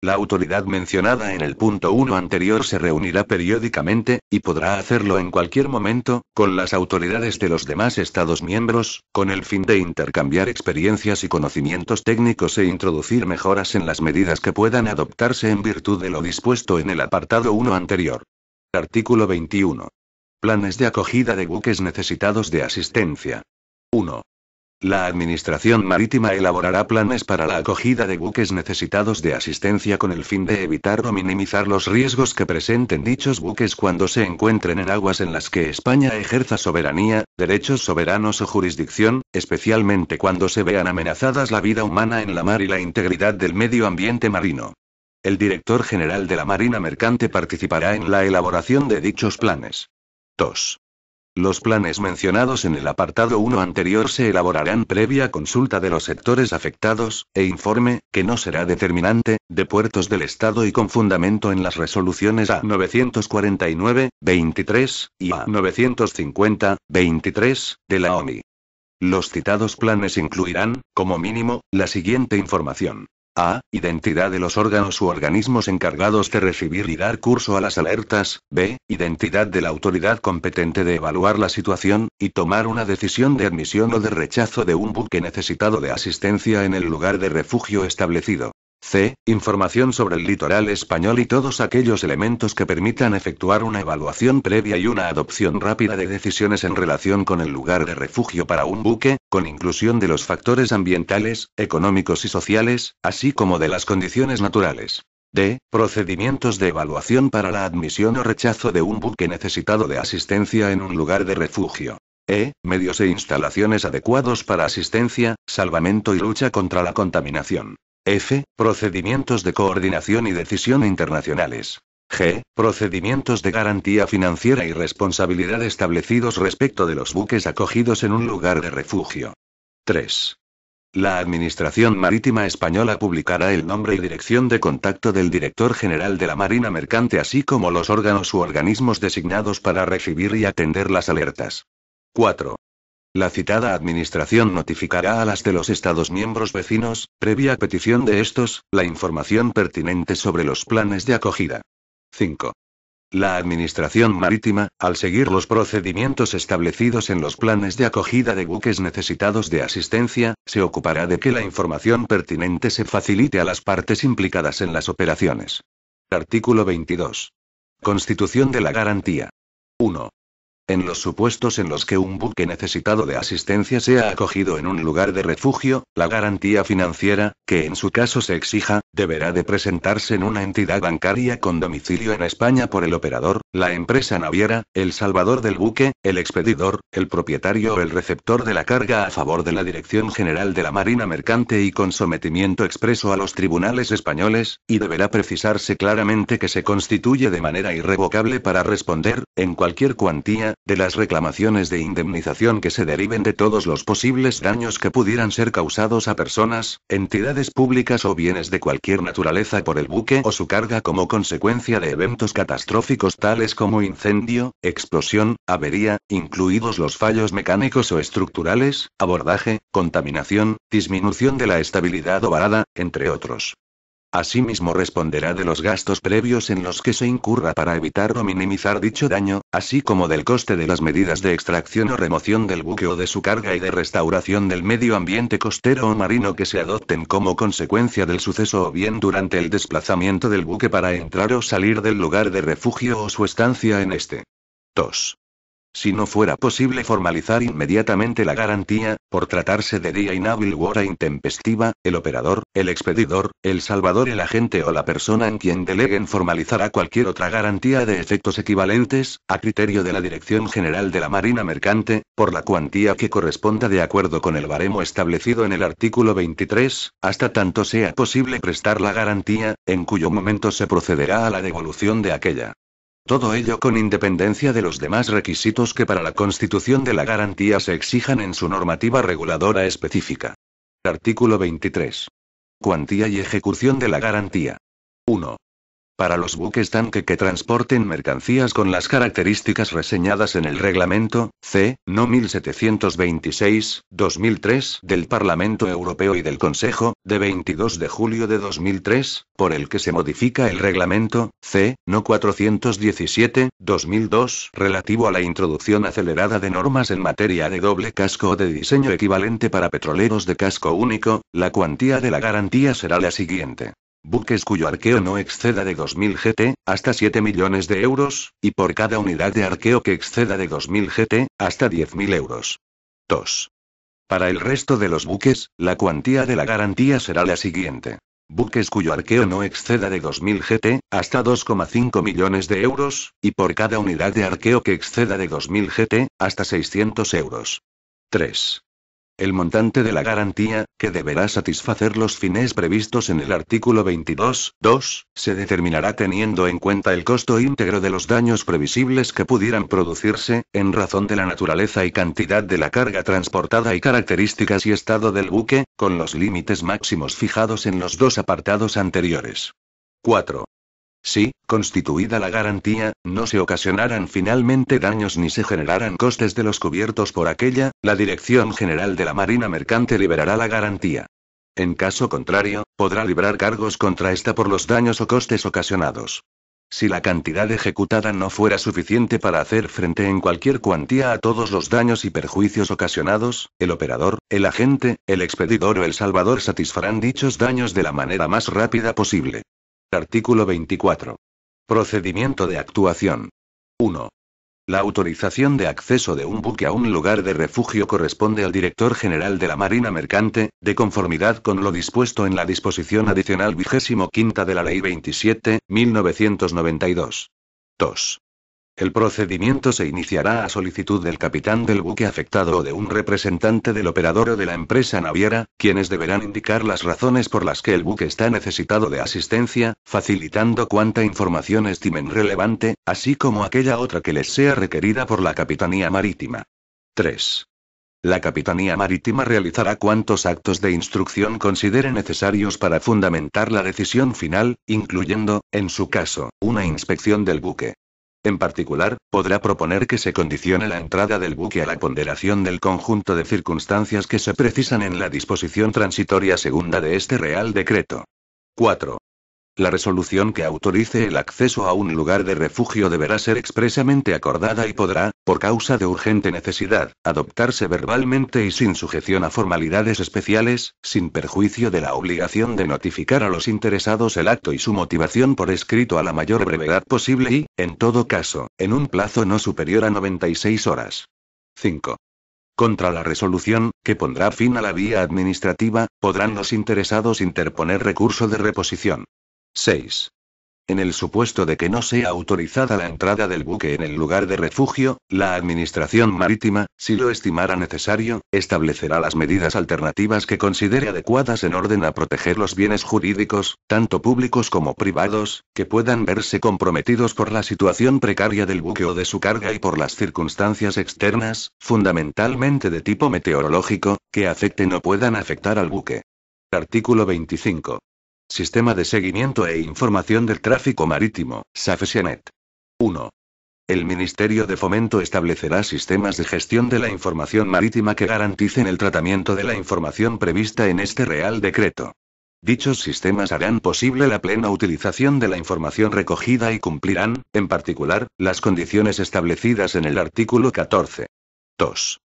La autoridad mencionada en el punto 1 anterior se reunirá periódicamente, y podrá hacerlo en cualquier momento, con las autoridades de los demás Estados miembros, con el fin de intercambiar experiencias y conocimientos técnicos e introducir mejoras en las medidas que puedan adoptarse en virtud de lo dispuesto en el apartado 1 anterior. Artículo 21. Planes de acogida de buques necesitados de asistencia. 1. La Administración Marítima elaborará planes para la acogida de buques necesitados de asistencia con el fin de evitar o minimizar los riesgos que presenten dichos buques cuando se encuentren en aguas en las que España ejerza soberanía, derechos soberanos o jurisdicción, especialmente cuando se vean amenazadas la vida humana en la mar y la integridad del medio ambiente marino. El Director General de la Marina Mercante participará en la elaboración de dichos planes. 2. Los planes mencionados en el apartado 1 anterior se elaborarán previa consulta de los sectores afectados, e informe, que no será determinante, de puertos del Estado y con fundamento en las resoluciones A 949/23, y A 950/23, de la OMI. Los citados planes incluirán, como mínimo, la siguiente información. A. Identidad de los órganos u organismos encargados de recibir y dar curso a las alertas. B. Identidad de la autoridad competente de evaluar la situación, y tomar una decisión de admisión o de rechazo de un buque necesitado de asistencia en el lugar de refugio establecido. C. Información sobre el litoral español y todos aquellos elementos que permitan efectuar una evaluación previa y una adopción rápida de decisiones en relación con el lugar de refugio para un buque, con inclusión de los factores ambientales, económicos y sociales, así como de las condiciones naturales. D. Procedimientos de evaluación para la admisión o rechazo de un buque necesitado de asistencia en un lugar de refugio. E. Medios e instalaciones adecuados para asistencia, salvamento y lucha contra la contaminación. F. Procedimientos de coordinación y decisión internacionales. G. Procedimientos de garantía financiera y responsabilidad establecidos respecto de los buques acogidos en un lugar de refugio. 3. La Administración Marítima Española publicará el nombre y dirección de contacto del Director General de la Marina Mercante, así como los órganos u organismos designados para recibir y atender las alertas. 4. La citada Administración notificará a las de los Estados miembros vecinos, previa petición de estos, la información pertinente sobre los planes de acogida. 5. La Administración Marítima, al seguir los procedimientos establecidos en los planes de acogida de buques necesitados de asistencia, se ocupará de que la información pertinente se facilite a las partes implicadas en las operaciones. Artículo 22. Constitución de la garantía. 1. En los supuestos en los que un buque necesitado de asistencia sea acogido en un lugar de refugio, la garantía financiera, que en su caso se exija, deberá de presentarse en una entidad bancaria con domicilio en España por el operador, la empresa naviera, el salvador del buque, el expedidor, el propietario o el receptor de la carga a favor de la Dirección General de la Marina Mercante y con sometimiento expreso a los tribunales españoles, y deberá precisarse claramente que se constituye de manera irrevocable para responder, en cualquier cuantía, de las reclamaciones de indemnización que se deriven de todos los posibles daños que pudieran ser causados a personas, entidades públicas o bienes de cualquier naturaleza por el buque o su carga como consecuencia de eventos catastróficos tales como incendio, explosión, avería, incluidos los fallos mecánicos o estructurales, abordaje, contaminación, disminución de la estabilidad o varada, entre otros. Asimismo responderá de los gastos previos en los que se incurra para evitar o minimizar dicho daño, así como del coste de las medidas de extracción o remoción del buque o de su carga y de restauración del medio ambiente costero o marino que se adopten como consecuencia del suceso o bien durante el desplazamiento del buque para entrar o salir del lugar de refugio o su estancia en este. 2. Si no fuera posible formalizar inmediatamente la garantía, por tratarse de día inhábil u hora intempestiva, el operador, el expedidor, el salvador, el agente o la persona en quien deleguen formalizará cualquier otra garantía de efectos equivalentes, a criterio de la Dirección General de la Marina Mercante, por la cuantía que corresponda de acuerdo con el baremo establecido en el artículo 23, hasta tanto sea posible prestar la garantía, en cuyo momento se procederá a la devolución de aquella. Todo ello con independencia de los demás requisitos que para la constitución de la garantía se exijan en su normativa reguladora específica. Artículo 23. Cuantía y ejecución de la garantía. 1. Para los buques tanque que transporten mercancías con las características reseñadas en el Reglamento, C. No. 1726/2003 del Parlamento Europeo y del Consejo, de 22 de julio de 2003, por el que se modifica el Reglamento, C. No. 417/2002 relativo a la introducción acelerada de normas en materia de doble casco o de diseño equivalente para petroleros de casco único, la cuantía de la garantía será la siguiente. Buques cuyo arqueo no exceda de 2.000 gt, hasta 7 millones de euros, y por cada unidad de arqueo que exceda de 2.000 gt, hasta 10.000 euros. 2. Para el resto de los buques, la cuantía de la garantía será la siguiente. Buques cuyo arqueo no exceda de 2.000 gt, hasta 2,5 millones de euros, y por cada unidad de arqueo que exceda de 2.000 gt, hasta 600 euros. 3. El montante de la garantía, que deberá satisfacer los fines previstos en el artículo 22.2, se determinará teniendo en cuenta el costo íntegro de los daños previsibles que pudieran producirse, en razón de la naturaleza y cantidad de la carga transportada y características y estado del buque, con los límites máximos fijados en los dos apartados anteriores. 4. Si, constituida la garantía, no se ocasionaran finalmente daños ni se generaran costes de los cubiertos por aquella, la Dirección General de la Marina Mercante liberará la garantía. En caso contrario, podrá librar cargos contra esta por los daños o costes ocasionados. Si la cantidad ejecutada no fuera suficiente para hacer frente en cualquier cuantía a todos los daños y perjuicios ocasionados, el operador, el agente, el expedidor o el salvador satisfarán dichos daños de la manera más rápida posible. Artículo 24. Procedimiento de actuación. 1. La autorización de acceso de un buque a un lugar de refugio corresponde al Director General de la Marina Mercante, de conformidad con lo dispuesto en la disposición adicional 25ª de la Ley 27.1992. 2. El procedimiento se iniciará a solicitud del capitán del buque afectado o de un representante del operador o de la empresa naviera, quienes deberán indicar las razones por las que el buque está necesitado de asistencia, facilitando cuanta información estimen relevante, así como aquella otra que les sea requerida por la Capitanía Marítima. 3. La Capitanía Marítima realizará cuantos actos de instrucción considere necesarios para fundamentar la decisión final, incluyendo, en su caso, una inspección del buque. En particular, podrá proponer que se condicione la entrada del buque a la ponderación del conjunto de circunstancias que se precisan en la disposición transitoria segunda de este Real Decreto. 4. La resolución que autorice el acceso a un lugar de refugio deberá ser expresamente acordada y podrá, por causa de urgente necesidad, adoptarse verbalmente y sin sujeción a formalidades especiales, sin perjuicio de la obligación de notificar a los interesados el acto y su motivación por escrito a la mayor brevedad posible y, en todo caso, en un plazo no superior a 96 horas. 5. Contra la resolución, que pondrá fin a la vía administrativa, podrán los interesados interponer recurso de reposición. 6. En el supuesto de que no sea autorizada la entrada del buque en el lugar de refugio, la Administración Marítima, si lo estimara necesario, establecerá las medidas alternativas que considere adecuadas en orden a proteger los bienes jurídicos, tanto públicos como privados, que puedan verse comprometidos por la situación precaria del buque o de su carga y por las circunstancias externas, fundamentalmente de tipo meteorológico, que afecten o puedan afectar al buque. Artículo 25. Sistema de seguimiento e información del tráfico marítimo, SAFESIANET. 1. El Ministerio de Fomento establecerá sistemas de gestión de la información marítima que garanticen el tratamiento de la información prevista en este Real Decreto. Dichos sistemas harán posible la plena utilización de la información recogida y cumplirán, en particular, las condiciones establecidas en el artículo 14. 2.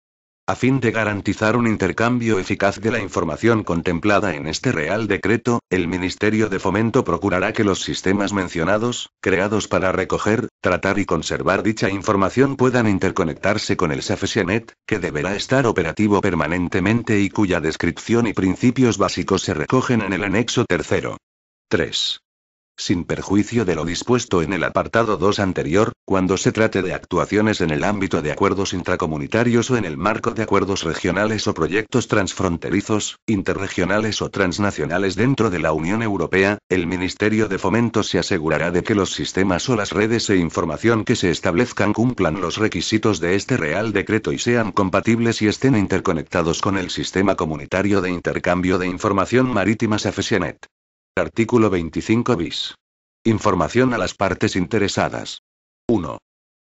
A fin de garantizar un intercambio eficaz de la información contemplada en este Real Decreto, el Ministerio de Fomento procurará que los sistemas mencionados, creados para recoger, tratar y conservar dicha información puedan interconectarse con el SAFESIANET, que deberá estar operativo permanentemente y cuya descripción y principios básicos se recogen en el anexo tercero. 3. Sin perjuicio de lo dispuesto en el apartado 2 anterior, cuando se trate de actuaciones en el ámbito de acuerdos intracomunitarios o en el marco de acuerdos regionales o proyectos transfronterizos, interregionales o transnacionales dentro de la Unión Europea, el Ministerio de Fomento se asegurará de que los sistemas o las redes e información que se establezcan cumplan los requisitos de este Real Decreto y sean compatibles y estén interconectados con el Sistema Comunitario de Intercambio de Información Marítima SAFESIANET. Artículo 25 bis. Información a las partes interesadas. 1.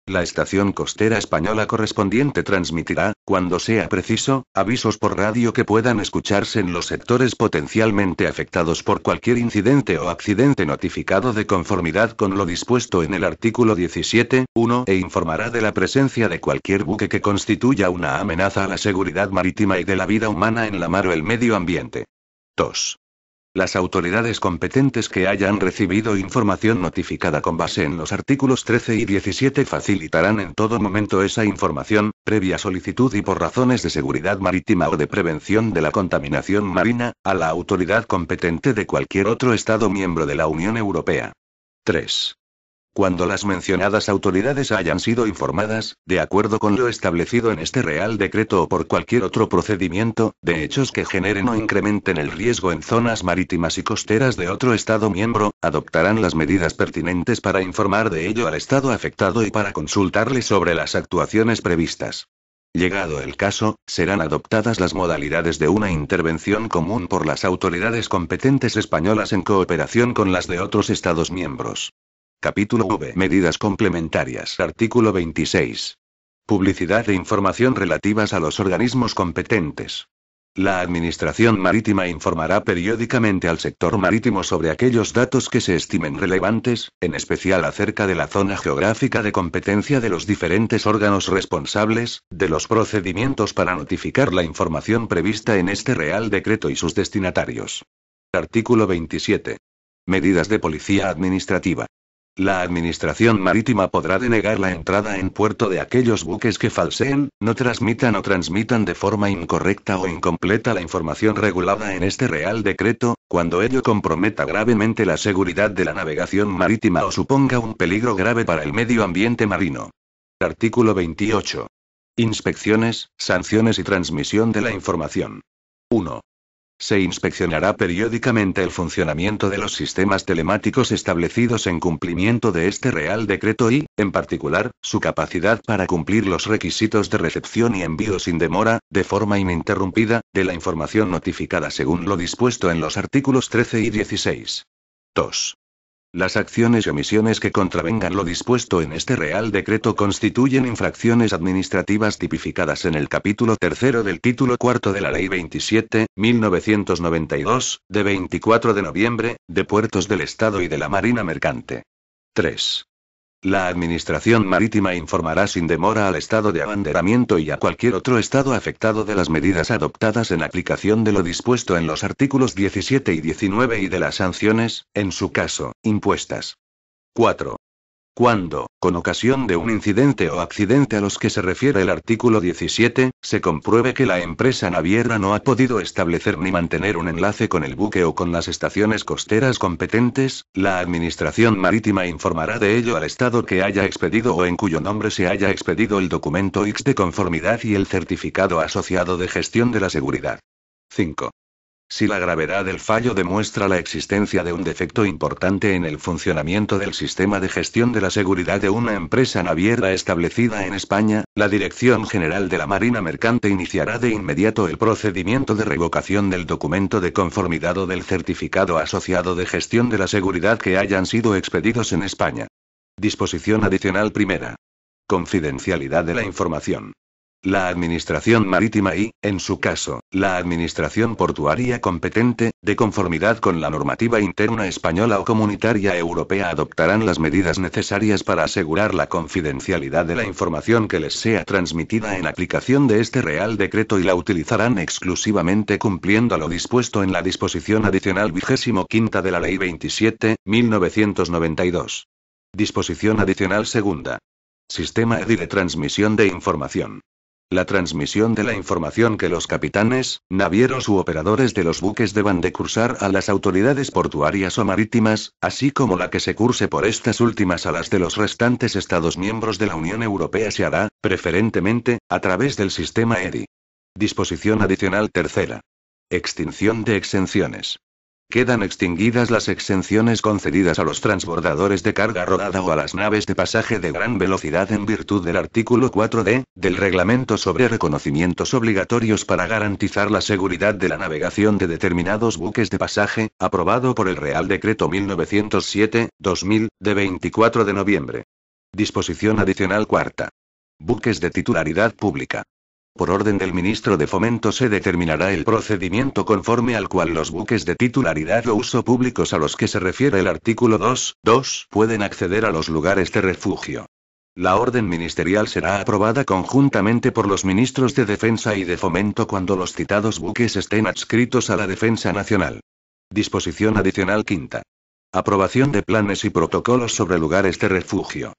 La estación costera española correspondiente transmitirá, cuando sea preciso, avisos por radio que puedan escucharse en los sectores potencialmente afectados por cualquier incidente o accidente notificado de conformidad con lo dispuesto en el artículo 17.1 e informará de la presencia de cualquier buque que constituya una amenaza a la seguridad marítima y de la vida humana en la mar o el medio ambiente. 2. Las autoridades competentes que hayan recibido información notificada con base en los artículos 13 y 17 facilitarán en todo momento esa información, previa solicitud y por razones de seguridad marítima o de prevención de la contaminación marina, a la autoridad competente de cualquier otro Estado miembro de la Unión Europea. 3. Cuando las mencionadas autoridades hayan sido informadas, de acuerdo con lo establecido en este Real Decreto o por cualquier otro procedimiento, de hechos que generen o incrementen el riesgo en zonas marítimas y costeras de otro Estado miembro, adoptarán las medidas pertinentes para informar de ello al Estado afectado y para consultarle sobre las actuaciones previstas. Llegado el caso, serán adoptadas las modalidades de una intervención común por las autoridades competentes españolas en cooperación con las de otros Estados miembros. Capítulo V. Medidas complementarias. Artículo 26. Publicidad e información relativas a los organismos competentes. La Administración Marítima informará periódicamente al sector marítimo sobre aquellos datos que se estimen relevantes, en especial acerca de la zona geográfica de competencia de los diferentes órganos responsables, de los procedimientos para notificar la información prevista en este Real Decreto y sus destinatarios. Artículo 27. Medidas de policía administrativa. La Administración Marítima podrá denegar la entrada en puerto de aquellos buques que falseen, no transmitan o transmitan de forma incorrecta o incompleta la información regulada en este Real Decreto, cuando ello comprometa gravemente la seguridad de la navegación marítima o suponga un peligro grave para el medio ambiente marino. Artículo 28. Inspecciones, sanciones y transmisión de la información. 1. Se inspeccionará periódicamente el funcionamiento de los sistemas telemáticos establecidos en cumplimiento de este Real Decreto y, en particular, su capacidad para cumplir los requisitos de recepción y envío sin demora, de forma ininterrumpida, de la información notificada según lo dispuesto en los artículos 13 y 16. 2. Las acciones y omisiones que contravengan lo dispuesto en este Real Decreto constituyen infracciones administrativas tipificadas en el capítulo 3 del título 4 de la Ley 27.1992, de 24 de noviembre, de Puertos del Estado y de la Marina Mercante. 3. La Administración Marítima informará sin demora al Estado de abanderamiento y a cualquier otro Estado afectado de las medidas adoptadas en aplicación de lo dispuesto en los artículos 17 y 19 y de las sanciones, en su caso, impuestas. 4. Cuando, con ocasión de un incidente o accidente a los que se refiere el artículo 17, se compruebe que la empresa naviera no ha podido establecer ni mantener un enlace con el buque o con las estaciones costeras competentes, la Administración Marítima informará de ello al Estado que haya expedido o en cuyo nombre se haya expedido el documento X de conformidad y el certificado asociado de gestión de la seguridad. 5. Si la gravedad del fallo demuestra la existencia de un defecto importante en el funcionamiento del sistema de gestión de la seguridad de una empresa naviera establecida en España, la Dirección General de la Marina Mercante iniciará de inmediato el procedimiento de revocación del documento de conformidad o del certificado asociado de gestión de la seguridad que hayan sido expedidos en España. Disposición adicional primera. Confidencialidad de la información. La Administración Marítima y, en su caso, la Administración Portuaria competente, de conformidad con la normativa interna española o comunitaria europea, adoptarán las medidas necesarias para asegurar la confidencialidad de la información que les sea transmitida en aplicación de este Real Decreto y la utilizarán exclusivamente cumpliendo lo dispuesto en la disposición adicional 25ª de la Ley 27/1992. Disposición adicional segunda. Sistema EDI de transmisión de información. La transmisión de la información que los capitanes, navieros u operadores de los buques deban de cursar a las autoridades portuarias o marítimas, así como la que se curse por estas últimas a las de los restantes Estados miembros de la Unión Europea, se hará, preferentemente, a través del sistema EDI. Disposición adicional tercera. Extinción de exenciones. Quedan extinguidas las exenciones concedidas a los transbordadores de carga rodada o a las naves de pasaje de gran velocidad en virtud del artículo 4D, del Reglamento sobre reconocimientos obligatorios para garantizar la seguridad de la navegación de determinados buques de pasaje, aprobado por el Real Decreto 1907/2000, de 24 de noviembre. Disposición adicional cuarta. Buques de titularidad pública. Por orden del Ministro de Fomento se determinará el procedimiento conforme al cual los buques de titularidad o uso públicos a los que se refiere el artículo 2.2 pueden acceder a los lugares de refugio. La orden ministerial será aprobada conjuntamente por los ministros de Defensa y de Fomento cuando los citados buques estén adscritos a la Defensa Nacional. Disposición adicional quinta. Aprobación de planes y protocolos sobre lugares de refugio.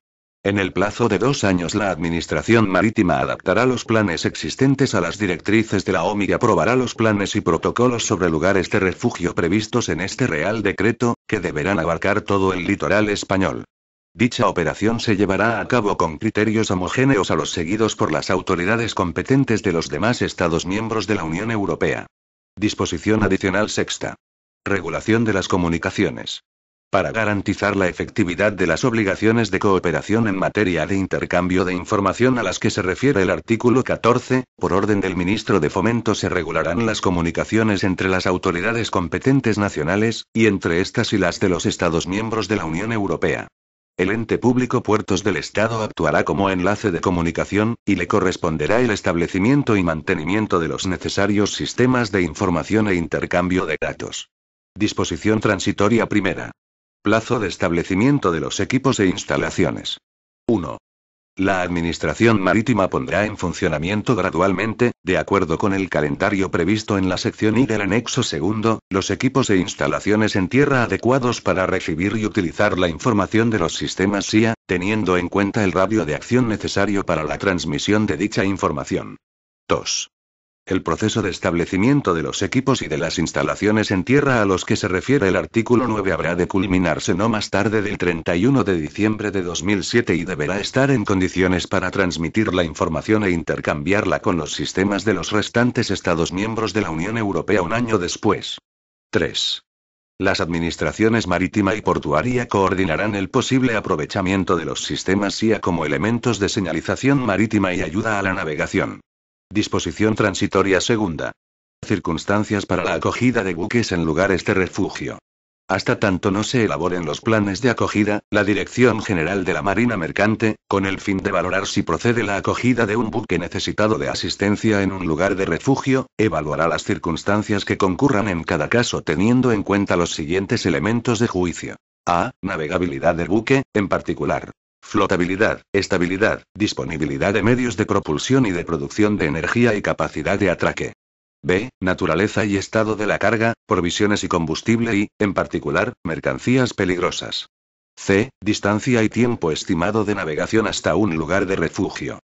En el plazo de 2 años la Administración Marítima adaptará los planes existentes a las directrices de la OMI y aprobará los planes y protocolos sobre lugares de refugio previstos en este Real Decreto, que deberán abarcar todo el litoral español. Dicha operación se llevará a cabo con criterios homogéneos a los seguidos por las autoridades competentes de los demás Estados miembros de la Unión Europea. Disposición adicional sexta. Regulación de las comunicaciones. Para garantizar la efectividad de las obligaciones de cooperación en materia de intercambio de información a las que se refiere el artículo 14, por orden del Ministro de Fomento se regularán las comunicaciones entre las autoridades competentes nacionales, y entre estas y las de los Estados miembros de la Unión Europea. El ente público Puertos del Estado actuará como enlace de comunicación, y le corresponderá el establecimiento y mantenimiento de los necesarios sistemas de información e intercambio de datos. Disposición transitoria primera. Plazo de establecimiento de los equipos e instalaciones. 1. La Administración Marítima pondrá en funcionamiento gradualmente, de acuerdo con el calendario previsto en la sección I del anexo segundo, los equipos e instalaciones en tierra adecuados para recibir y utilizar la información de los sistemas SIA, teniendo en cuenta el radio de acción necesario para la transmisión de dicha información. 2. El proceso de establecimiento de los equipos y de las instalaciones en tierra a los que se refiere el artículo 9 habrá de culminarse no más tarde del 31 de diciembre de 2007 y deberá estar en condiciones para transmitir la información e intercambiarla con los sistemas de los restantes Estados miembros de la Unión Europea un año después. 3. Las administraciones marítima y portuaria coordinarán el posible aprovechamiento de los sistemas SIA como elementos de señalización marítima y ayuda a la navegación. Disposición transitoria segunda. Circunstancias para la acogida de buques en lugares de refugio. Hasta tanto no se elaboren los planes de acogida, la Dirección General de la Marina Mercante, con el fin de valorar si procede la acogida de un buque necesitado de asistencia en un lugar de refugio, evaluará las circunstancias que concurran en cada caso teniendo en cuenta los siguientes elementos de juicio. A. Navegabilidad del buque, en particular. Flotabilidad, estabilidad, disponibilidad de medios de propulsión y de producción de energía y capacidad de atraque. B. Naturaleza y estado de la carga, provisiones y combustible y, en particular, mercancías peligrosas. C. Distancia y tiempo estimado de navegación hasta un lugar de refugio.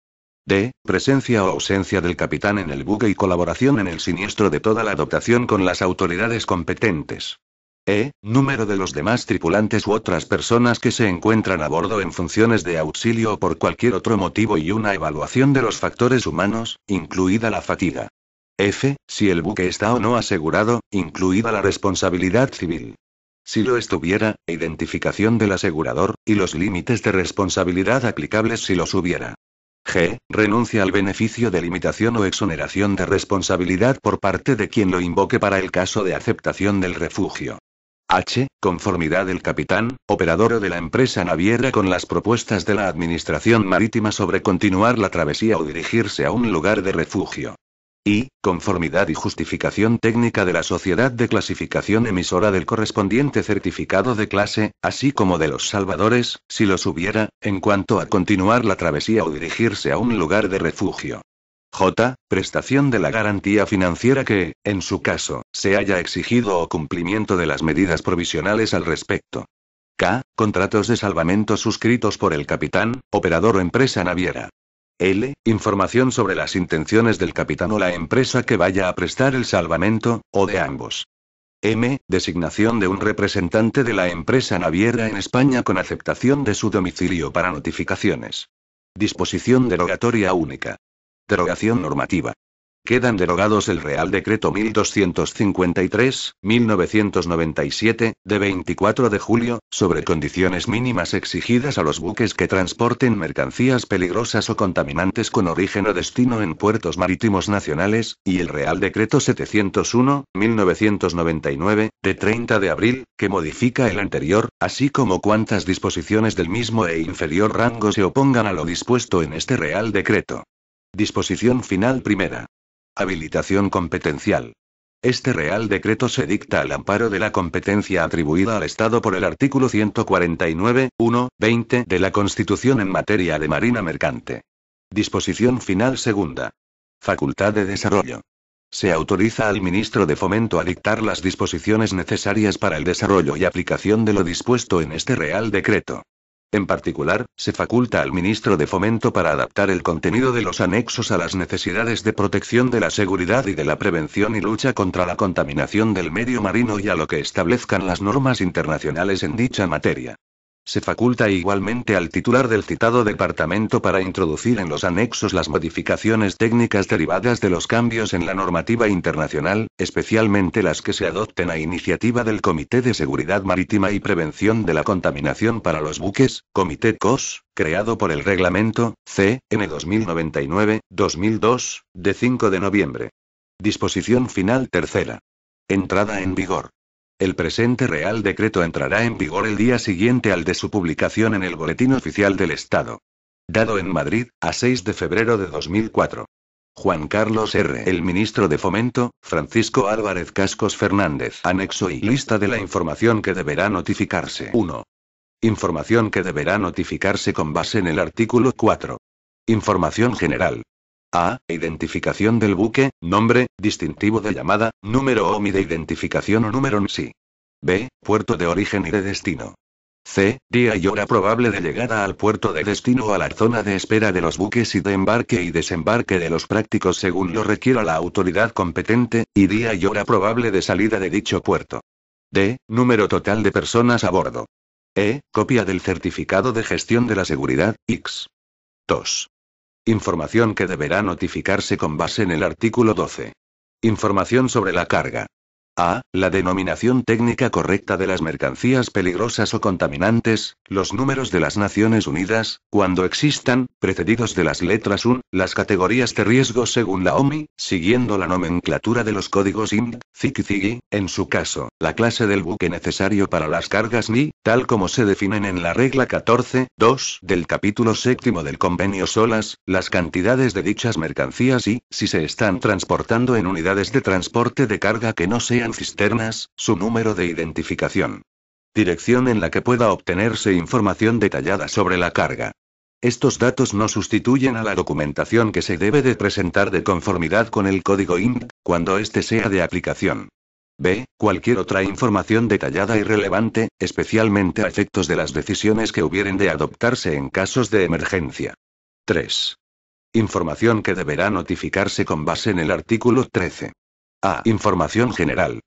D. Presencia o ausencia del capitán en el buque y colaboración en el siniestro de toda la dotación con las autoridades competentes. E. Número de los demás tripulantes u otras personas que se encuentran a bordo en funciones de auxilio o por cualquier otro motivo y una evaluación de los factores humanos, incluida la fatiga. F. Si el buque está o no asegurado, incluida la responsabilidad civil. Si lo estuviera, identificación del asegurador, y los límites de responsabilidad aplicables si los hubiera. G. Renuncia al beneficio de limitación o exoneración de responsabilidad por parte de quien lo invoque para el caso de aceptación del refugio. H. Conformidad del capitán, operador o de la empresa naviera con las propuestas de la Administración Marítima sobre continuar la travesía o dirigirse a un lugar de refugio. I. Conformidad y justificación técnica de la sociedad de clasificación emisora del correspondiente certificado de clase, así como de los salvadores, si los hubiera, en cuanto a continuar la travesía o dirigirse a un lugar de refugio. J. Prestación de la garantía financiera que, en su caso, se haya exigido o cumplimiento de las medidas provisionales al respecto. K. Contratos de salvamento suscritos por el capitán, operador o empresa naviera. L. Información sobre las intenciones del capitán o la empresa que vaya a prestar el salvamento, o de ambos. M. Designación de un representante de la empresa naviera en España con aceptación de su domicilio para notificaciones. Disposición derogatoria única. Derogación normativa. Quedan derogados el Real Decreto 1253/1997, de 24 de julio, sobre condiciones mínimas exigidas a los buques que transporten mercancías peligrosas o contaminantes con origen o destino en puertos marítimos nacionales, y el Real Decreto 701/1999, de 30 de abril, que modifica el anterior, así como cuantas disposiciones del mismo e inferior rango se opongan a lo dispuesto en este Real Decreto. Disposición final primera. Habilitación competencial. Este Real Decreto se dicta al amparo de la competencia atribuida al Estado por el artículo 149.1.20 de la Constitución en materia de marina mercante. Disposición final segunda. Facultad de desarrollo. Se autoriza al Ministro de Fomento a dictar las disposiciones necesarias para el desarrollo y aplicación de lo dispuesto en este Real Decreto. En particular, se faculta al Ministro de Fomento para adaptar el contenido de los anexos a las necesidades de protección de la seguridad y de la prevención y lucha contra la contaminación del medio marino y a lo que establezcan las normas internacionales en dicha materia. Se faculta igualmente al titular del citado departamento para introducir en los anexos las modificaciones técnicas derivadas de los cambios en la normativa internacional, especialmente las que se adopten a iniciativa del Comité de Seguridad Marítima y Prevención de la Contaminación para los Buques, Comité COS, creado por el Reglamento C.N. 2099-2002, de 5 de noviembre. Disposición final tercera. Entrada en vigor. El presente Real Decreto entrará en vigor el día siguiente al de su publicación en el Boletín Oficial del Estado. Dado en Madrid, a 6 de febrero de 2004. Juan Carlos R. El Ministro de Fomento, Francisco Álvarez Cascos Fernández. Anexo y lista de la información que deberá notificarse. 1. Información que deberá notificarse con base en el artículo 4. Información general. A. Identificación del buque, nombre, distintivo de llamada, número OMI de identificación o número NSI. B. Puerto de origen y de destino. C. Día y hora probable de llegada al puerto de destino o a la zona de espera de los buques y de embarque y desembarque de los prácticos según lo requiera la autoridad competente, y día y hora probable de salida de dicho puerto. D. Número total de personas a bordo. E. Copia del certificado de gestión de la seguridad, X. 2. Información que deberá notificarse con base en el artículo 12. Información sobre la carga. A. La denominación técnica correcta de las mercancías peligrosas o contaminantes, los números de las Naciones Unidas, cuando existan, precedidos de las letras UN, las categorías de riesgo según la OMI, siguiendo la nomenclatura de los códigos IMD, CIC y CIGI, en su caso, la clase del buque necesario para las cargas NI, tal como se definen en la regla 14.2 del capítulo 7 del convenio SOLAS, las cantidades de dichas mercancías y, si se están transportando en unidades de transporte de carga que no sean cisternas, su número de identificación. Dirección en la que pueda obtenerse información detallada sobre la carga. Estos datos no sustituyen a la documentación que se debe de presentar de conformidad con el código IMD, cuando éste sea de aplicación. B. Cualquier otra información detallada y relevante, especialmente a efectos de las decisiones que hubieren de adoptarse en casos de emergencia. 3. Información que deberá notificarse con base en el artículo 13. A. Información general.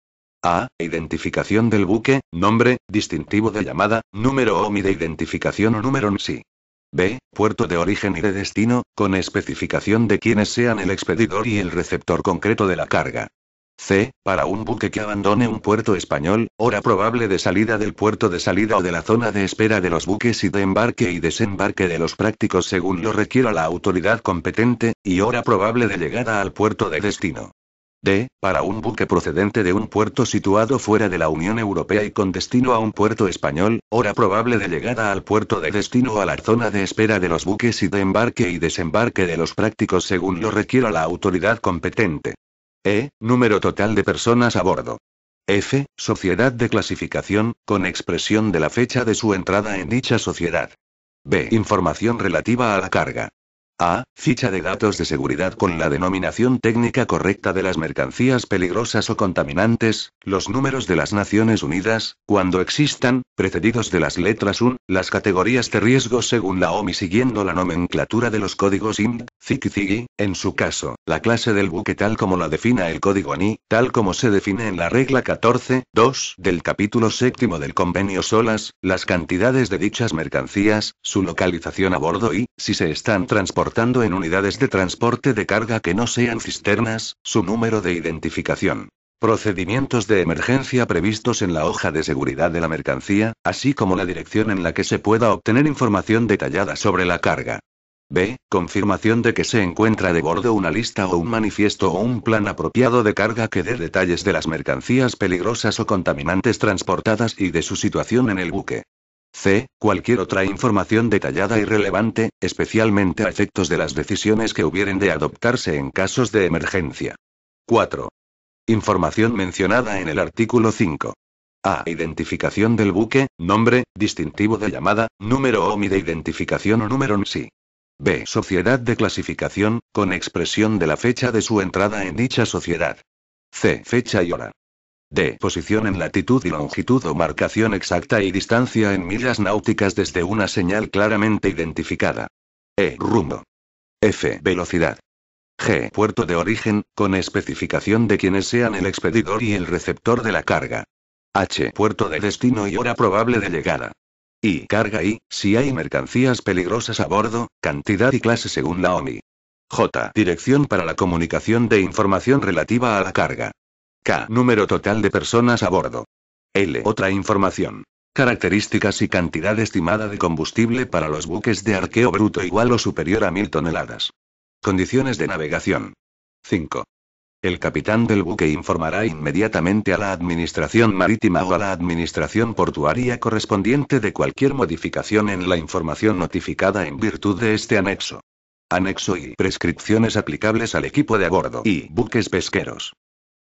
A. Identificación del buque, nombre, distintivo de llamada, número OMI de identificación o número NSI. B. Puerto de origen y de destino, con especificación de quiénes sean el expedidor y el receptor concreto de la carga. C. Para un buque que abandone un puerto español, hora probable de salida del puerto de salida o de la zona de espera de los buques y de embarque y desembarque de los prácticos según lo requiera la autoridad competente, y hora probable de llegada al puerto de destino. D. Para un buque procedente de un puerto situado fuera de la Unión Europea y con destino a un puerto español, hora probable de llegada al puerto de destino o a la zona de espera de los buques y de embarque y desembarque de los prácticos según lo requiera la autoridad competente. E. Número total de personas a bordo. F. Sociedad de clasificación, con expresión de la fecha de su entrada en dicha sociedad. B. Información relativa a la carga. A. Ficha de datos de seguridad con la denominación técnica correcta de las mercancías peligrosas o contaminantes, los números de las Naciones Unidas, cuando existan, precedidos de las letras UN, las categorías de riesgo según la OMI siguiendo la nomenclatura de los códigos IMD, CIC y CIGI, en su caso, la clase del buque tal como la defina el código ANI, tal como se define en la regla 14.2 del capítulo 7 del convenio SOLAS, las cantidades de dichas mercancías, su localización a bordo y, si se están transportando en unidades de transporte de carga que no sean cisternas, su número de identificación. Procedimientos de emergencia previstos en la hoja de seguridad de la mercancía, así como la dirección en la que se pueda obtener información detallada sobre la carga. B. Confirmación de que se encuentra de bordo una lista o un manifiesto o un plan apropiado de carga que dé detalles de las mercancías peligrosas o contaminantes transportadas y de su situación en el buque. C. Cualquier otra información detallada y relevante, especialmente a efectos de las decisiones que hubieren de adoptarse en casos de emergencia. 4. Información mencionada en el artículo 5. A. Identificación del buque, nombre, distintivo de llamada, número OMI de identificación o número NSI. B. Sociedad de clasificación, con expresión de la fecha de su entrada en dicha sociedad. C. Fecha y hora. D. Posición en latitud y longitud o marcación exacta y distancia en millas náuticas desde una señal claramente identificada. E. Rumbo. F. Velocidad. G. Puerto de origen, con especificación de quienes sean el expedidor y el receptor de la carga. H. Puerto de destino y hora probable de llegada. I. Carga y, si hay mercancías peligrosas a bordo, cantidad y clase según la OMI. J. Dirección para la comunicación de información relativa a la carga. K. Número total de personas a bordo. L. Otra información. Características y cantidad estimada de combustible para los buques de arqueo bruto igual o superior a 1000 toneladas. Condiciones de navegación. 5. El capitán del buque informará inmediatamente a la administración marítima o a la administración portuaria correspondiente de cualquier modificación en la información notificada en virtud de este anexo. Anexo I. Prescripciones aplicables al equipo de a bordo y buques pesqueros.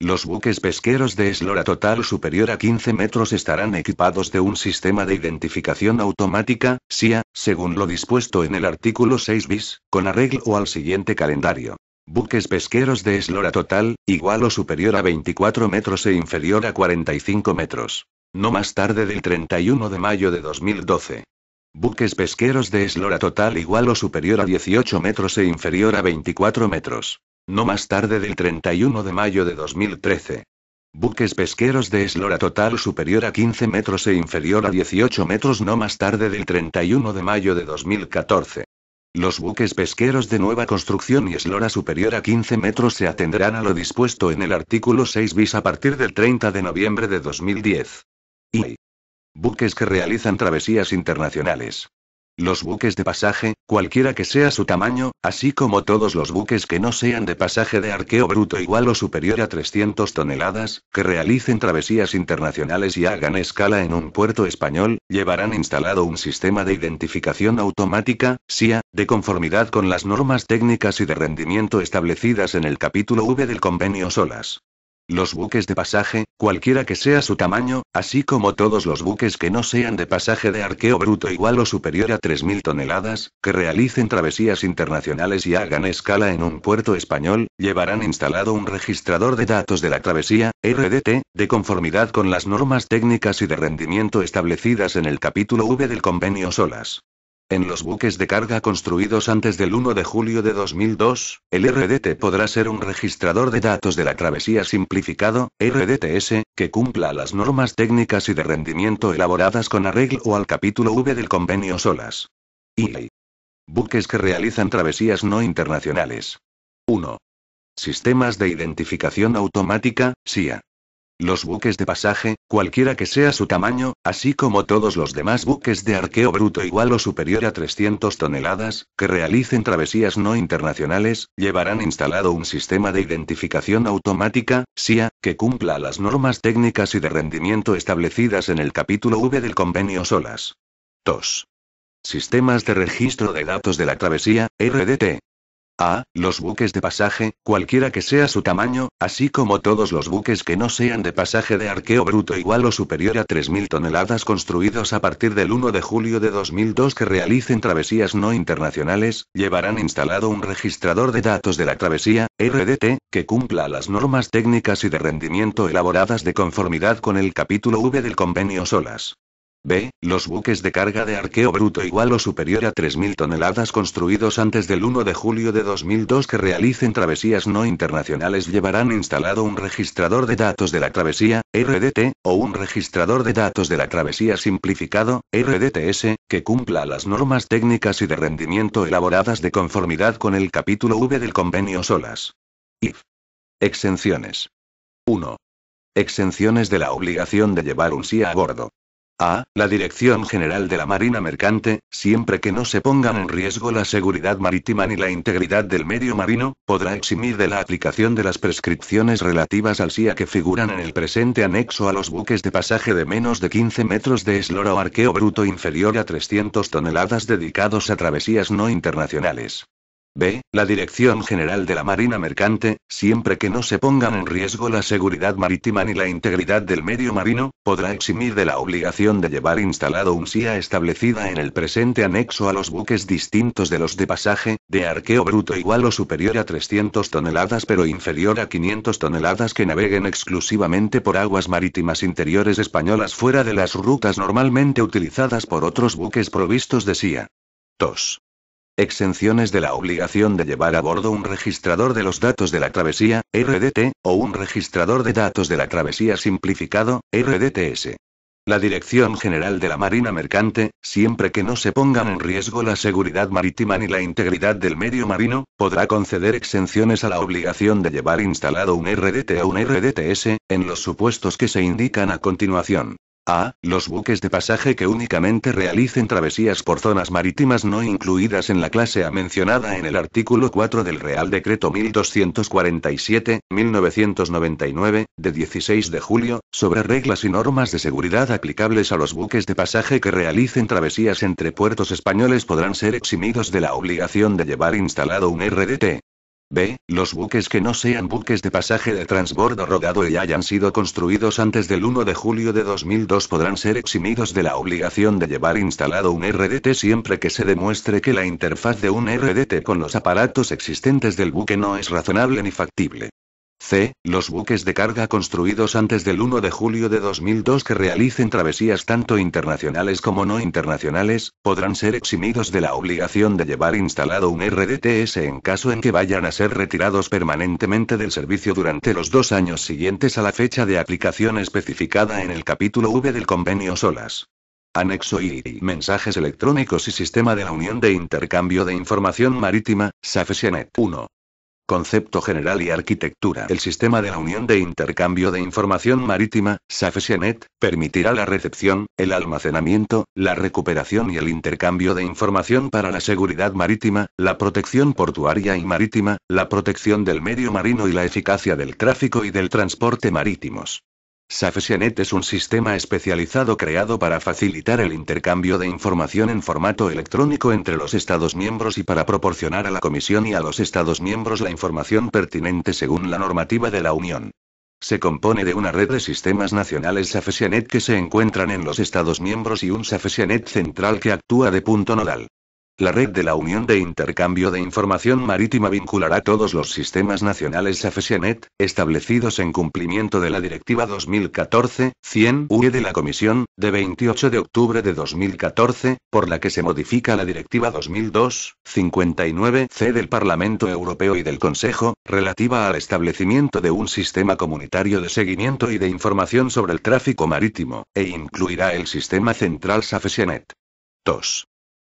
Los buques pesqueros de eslora total superior a 15 metros estarán equipados de un sistema de identificación automática, SIA, según lo dispuesto en el artículo 6 bis, con arreglo al siguiente calendario. Buques pesqueros de eslora total, igual o superior a 24 metros e inferior a 45 metros. No más tarde del 31 de mayo de 2012. Buques pesqueros de eslora total igual o superior a 18 metros e inferior a 24 metros. No más tarde del 31 de mayo de 2013. Buques pesqueros de eslora total superior a 15 metros e inferior a 18 metros no más tarde del 31 de mayo de 2014. Los buques pesqueros de nueva construcción y eslora superior a 15 metros se atendrán a lo dispuesto en el artículo 6 bis a partir del 30 de noviembre de 2010. Y buques que realizan travesías internacionales. Los buques de pasaje, cualquiera que sea su tamaño, así como todos los buques que no sean de pasaje de arqueo bruto igual o superior a 300 toneladas, que realicen travesías internacionales y hagan escala en un puerto español, llevarán instalado un sistema de identificación automática, SIA, de conformidad con las normas técnicas y de rendimiento establecidas en el capítulo V del convenio SOLAS. Los buques de pasaje, cualquiera que sea su tamaño, así como todos los buques que no sean de pasaje de arqueo bruto igual o superior a 3000 toneladas, que realicen travesías internacionales y hagan escala en un puerto español, llevarán instalado un registrador de datos de la travesía, RDT, de conformidad con las normas técnicas y de rendimiento establecidas en el capítulo V del convenio SOLAS. En los buques de carga construidos antes del 1 de julio de 2002, el RDT podrá ser un registrador de datos de la travesía simplificado, RDTS, que cumpla las normas técnicas y de rendimiento elaboradas con arreglo al capítulo V del convenio SOLAS. Y buques que realizan travesías no internacionales. 1. Sistemas de identificación automática, SIA. Los buques de pasaje, cualquiera que sea su tamaño, así como todos los demás buques de arqueo bruto igual o superior a 300 toneladas, que realicen travesías no internacionales, llevarán instalado un sistema de identificación automática, SIA, que cumpla las normas técnicas y de rendimiento establecidas en el capítulo V del convenio SOLAS. 2. Sistemas de registro de datos de la travesía, RDT. A. Los buques de pasaje, cualquiera que sea su tamaño, así como todos los buques que no sean de pasaje de arqueo bruto igual o superior a 3.000 toneladas construidos a partir del 1 de julio de 2002 que realicen travesías no internacionales, llevarán instalado un registrador de datos de la travesía, RDT, que cumpla las normas técnicas y de rendimiento elaboradas de conformidad con el capítulo V del convenio SOLAS. B. Los buques de carga de arqueo bruto igual o superior a 3.000 toneladas construidos antes del 1 de julio de 2002 que realicen travesías no internacionales llevarán instalado un registrador de datos de la travesía, RDT, o un registrador de datos de la travesía simplificado, RDTS, que cumpla las normas técnicas y de rendimiento elaboradas de conformidad con el capítulo V del convenio SOLAS. IF. Exenciones. 1. Exenciones de la obligación de llevar un SIA a bordo. A. La Dirección General de la Marina Mercante, siempre que no se pongan en riesgo la seguridad marítima ni la integridad del medio marino, podrá eximir de la aplicación de las prescripciones relativas al SIA que figuran en el presente anexo a los buques de pasaje de menos de 15 metros de eslora o arqueo bruto inferior a 300 toneladas dedicados a travesías no internacionales. B. La Dirección General de la Marina Mercante, siempre que no se pongan en riesgo la seguridad marítima ni la integridad del medio marino, podrá eximir de la obligación de llevar instalado un SIA establecida en el presente anexo a los buques distintos de los de pasaje, de arqueo bruto igual o superior a 300 toneladas pero inferior a 500 toneladas que naveguen exclusivamente por aguas marítimas interiores españolas fuera de las rutas normalmente utilizadas por otros buques provistos de SIA. 2. Exenciones de la obligación de llevar a bordo un registrador de los datos de la travesía, RDT, o un registrador de datos de la travesía simplificado, RDTS. La Dirección General de la Marina Mercante, siempre que no se pongan en riesgo la seguridad marítima ni la integridad del medio marino, podrá conceder exenciones a la obligación de llevar instalado un RDT o un RDTS, en los supuestos que se indican a continuación. A. Los buques de pasaje que únicamente realicen travesías por zonas marítimas no incluidas en la clase A mencionada en el artículo 4 del Real Decreto 1247/1999, de 16 de julio, sobre reglas y normas de seguridad aplicables a los buques de pasaje que realicen travesías entre puertos españoles podrán ser eximidos de la obligación de llevar instalado un RDT. B. Los buques que no sean buques de pasaje de transbordo rodado y hayan sido construidos antes del 1 de julio de 2002 podrán ser eximidos de la obligación de llevar instalado un RDT siempre que se demuestre que la interfaz de un RDT con los aparatos existentes del buque no es razonable ni factible. C. Los buques de carga construidos antes del 1 de julio de 2002 que realicen travesías tanto internacionales como no internacionales, podrán ser eximidos de la obligación de llevar instalado un RDTS en caso en que vayan a ser retirados permanentemente del servicio durante los 2 años siguientes a la fecha de aplicación especificada en el capítulo V del convenio SOLAS. Anexo I. Mensajes electrónicos y Sistema de la Unión de Intercambio de Información Marítima, SAFESIANET. 1. Concepto general y arquitectura. El Sistema de la Unión de Intercambio de Información Marítima, SAFESIANET, permitirá la recepción, el almacenamiento, la recuperación y el intercambio de información para la seguridad marítima, la protección portuaria y marítima, la protección del medio marino y la eficacia del tráfico y del transporte marítimos. SAFESIANET es un sistema especializado creado para facilitar el intercambio de información en formato electrónico entre los Estados miembros y para proporcionar a la Comisión y a los Estados miembros la información pertinente según la normativa de la Unión. Se compone de una red de sistemas nacionales SAFESIANET que se encuentran en los Estados miembros y un SAFESIANET central que actúa de punto nodal. La red de la Unión de Intercambio de Información Marítima vinculará todos los sistemas nacionales SAFESIANET, establecidos en cumplimiento de la Directiva 2014/100/UE de la Comisión, de 28 de octubre de 2014, por la que se modifica la Directiva 2002/59/C del Parlamento Europeo y del Consejo, relativa al establecimiento de un sistema comunitario de seguimiento y de información sobre el tráfico marítimo, e incluirá el sistema central SAFESIANET. 2.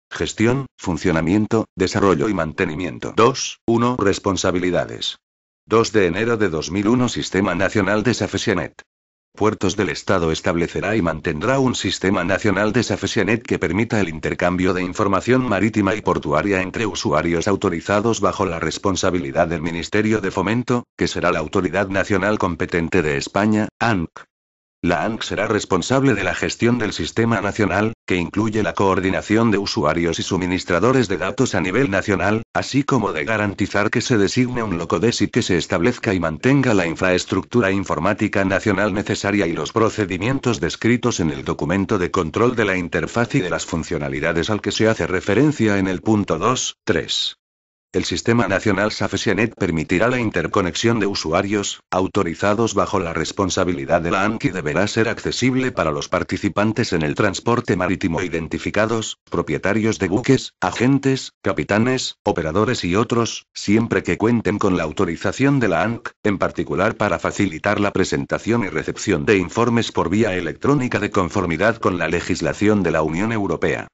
Gestión, funcionamiento, desarrollo y mantenimiento. 2.1. Responsabilidades. 2 de enero de 2001 Sistema Nacional de SAFESIANET. Puertos del Estado establecerá y mantendrá un sistema nacional de SAFESIANET que permita el intercambio de información marítima y portuaria entre usuarios autorizados bajo la responsabilidad del Ministerio de Fomento, que será la autoridad nacional competente de España, ANC. La ANC será responsable de la gestión del sistema nacional, que incluye la coordinación de usuarios y suministradores de datos a nivel nacional, así como de garantizar que se designe un locodesk y que se establezca y mantenga la infraestructura informática nacional necesaria y los procedimientos descritos en el documento de control de la interfaz y de las funcionalidades al que se hace referencia en el punto 2.3. El Sistema Nacional SAFESIANET permitirá la interconexión de usuarios, autorizados bajo la responsabilidad de la ANC y deberá ser accesible para los participantes en el transporte marítimo identificados, propietarios de buques, agentes, capitanes, operadores y otros, siempre que cuenten con la autorización de la ANC, en particular para facilitar la presentación y recepción de informes por vía electrónica de conformidad con la legislación de la Unión Europea.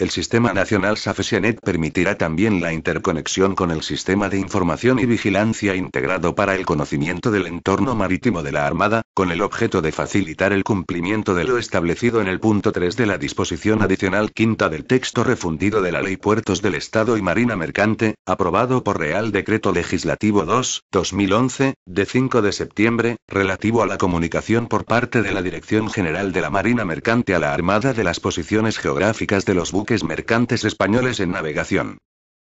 El Sistema Nacional SAFESIANET permitirá también la interconexión con el Sistema de Información y Vigilancia Integrado para el Conocimiento del Entorno Marítimo de la Armada, con el objeto de facilitar el cumplimiento de lo establecido en el punto 3 de la disposición adicional quinta del texto refundido de la Ley Puertos del Estado y Marina Mercante, aprobado por Real Decreto Legislativo 2/2011, de 5 de septiembre, relativo a la comunicación por parte de la Dirección General de la Marina Mercante a la Armada de las posiciones geográficas de los buques mercantes españoles en navegación.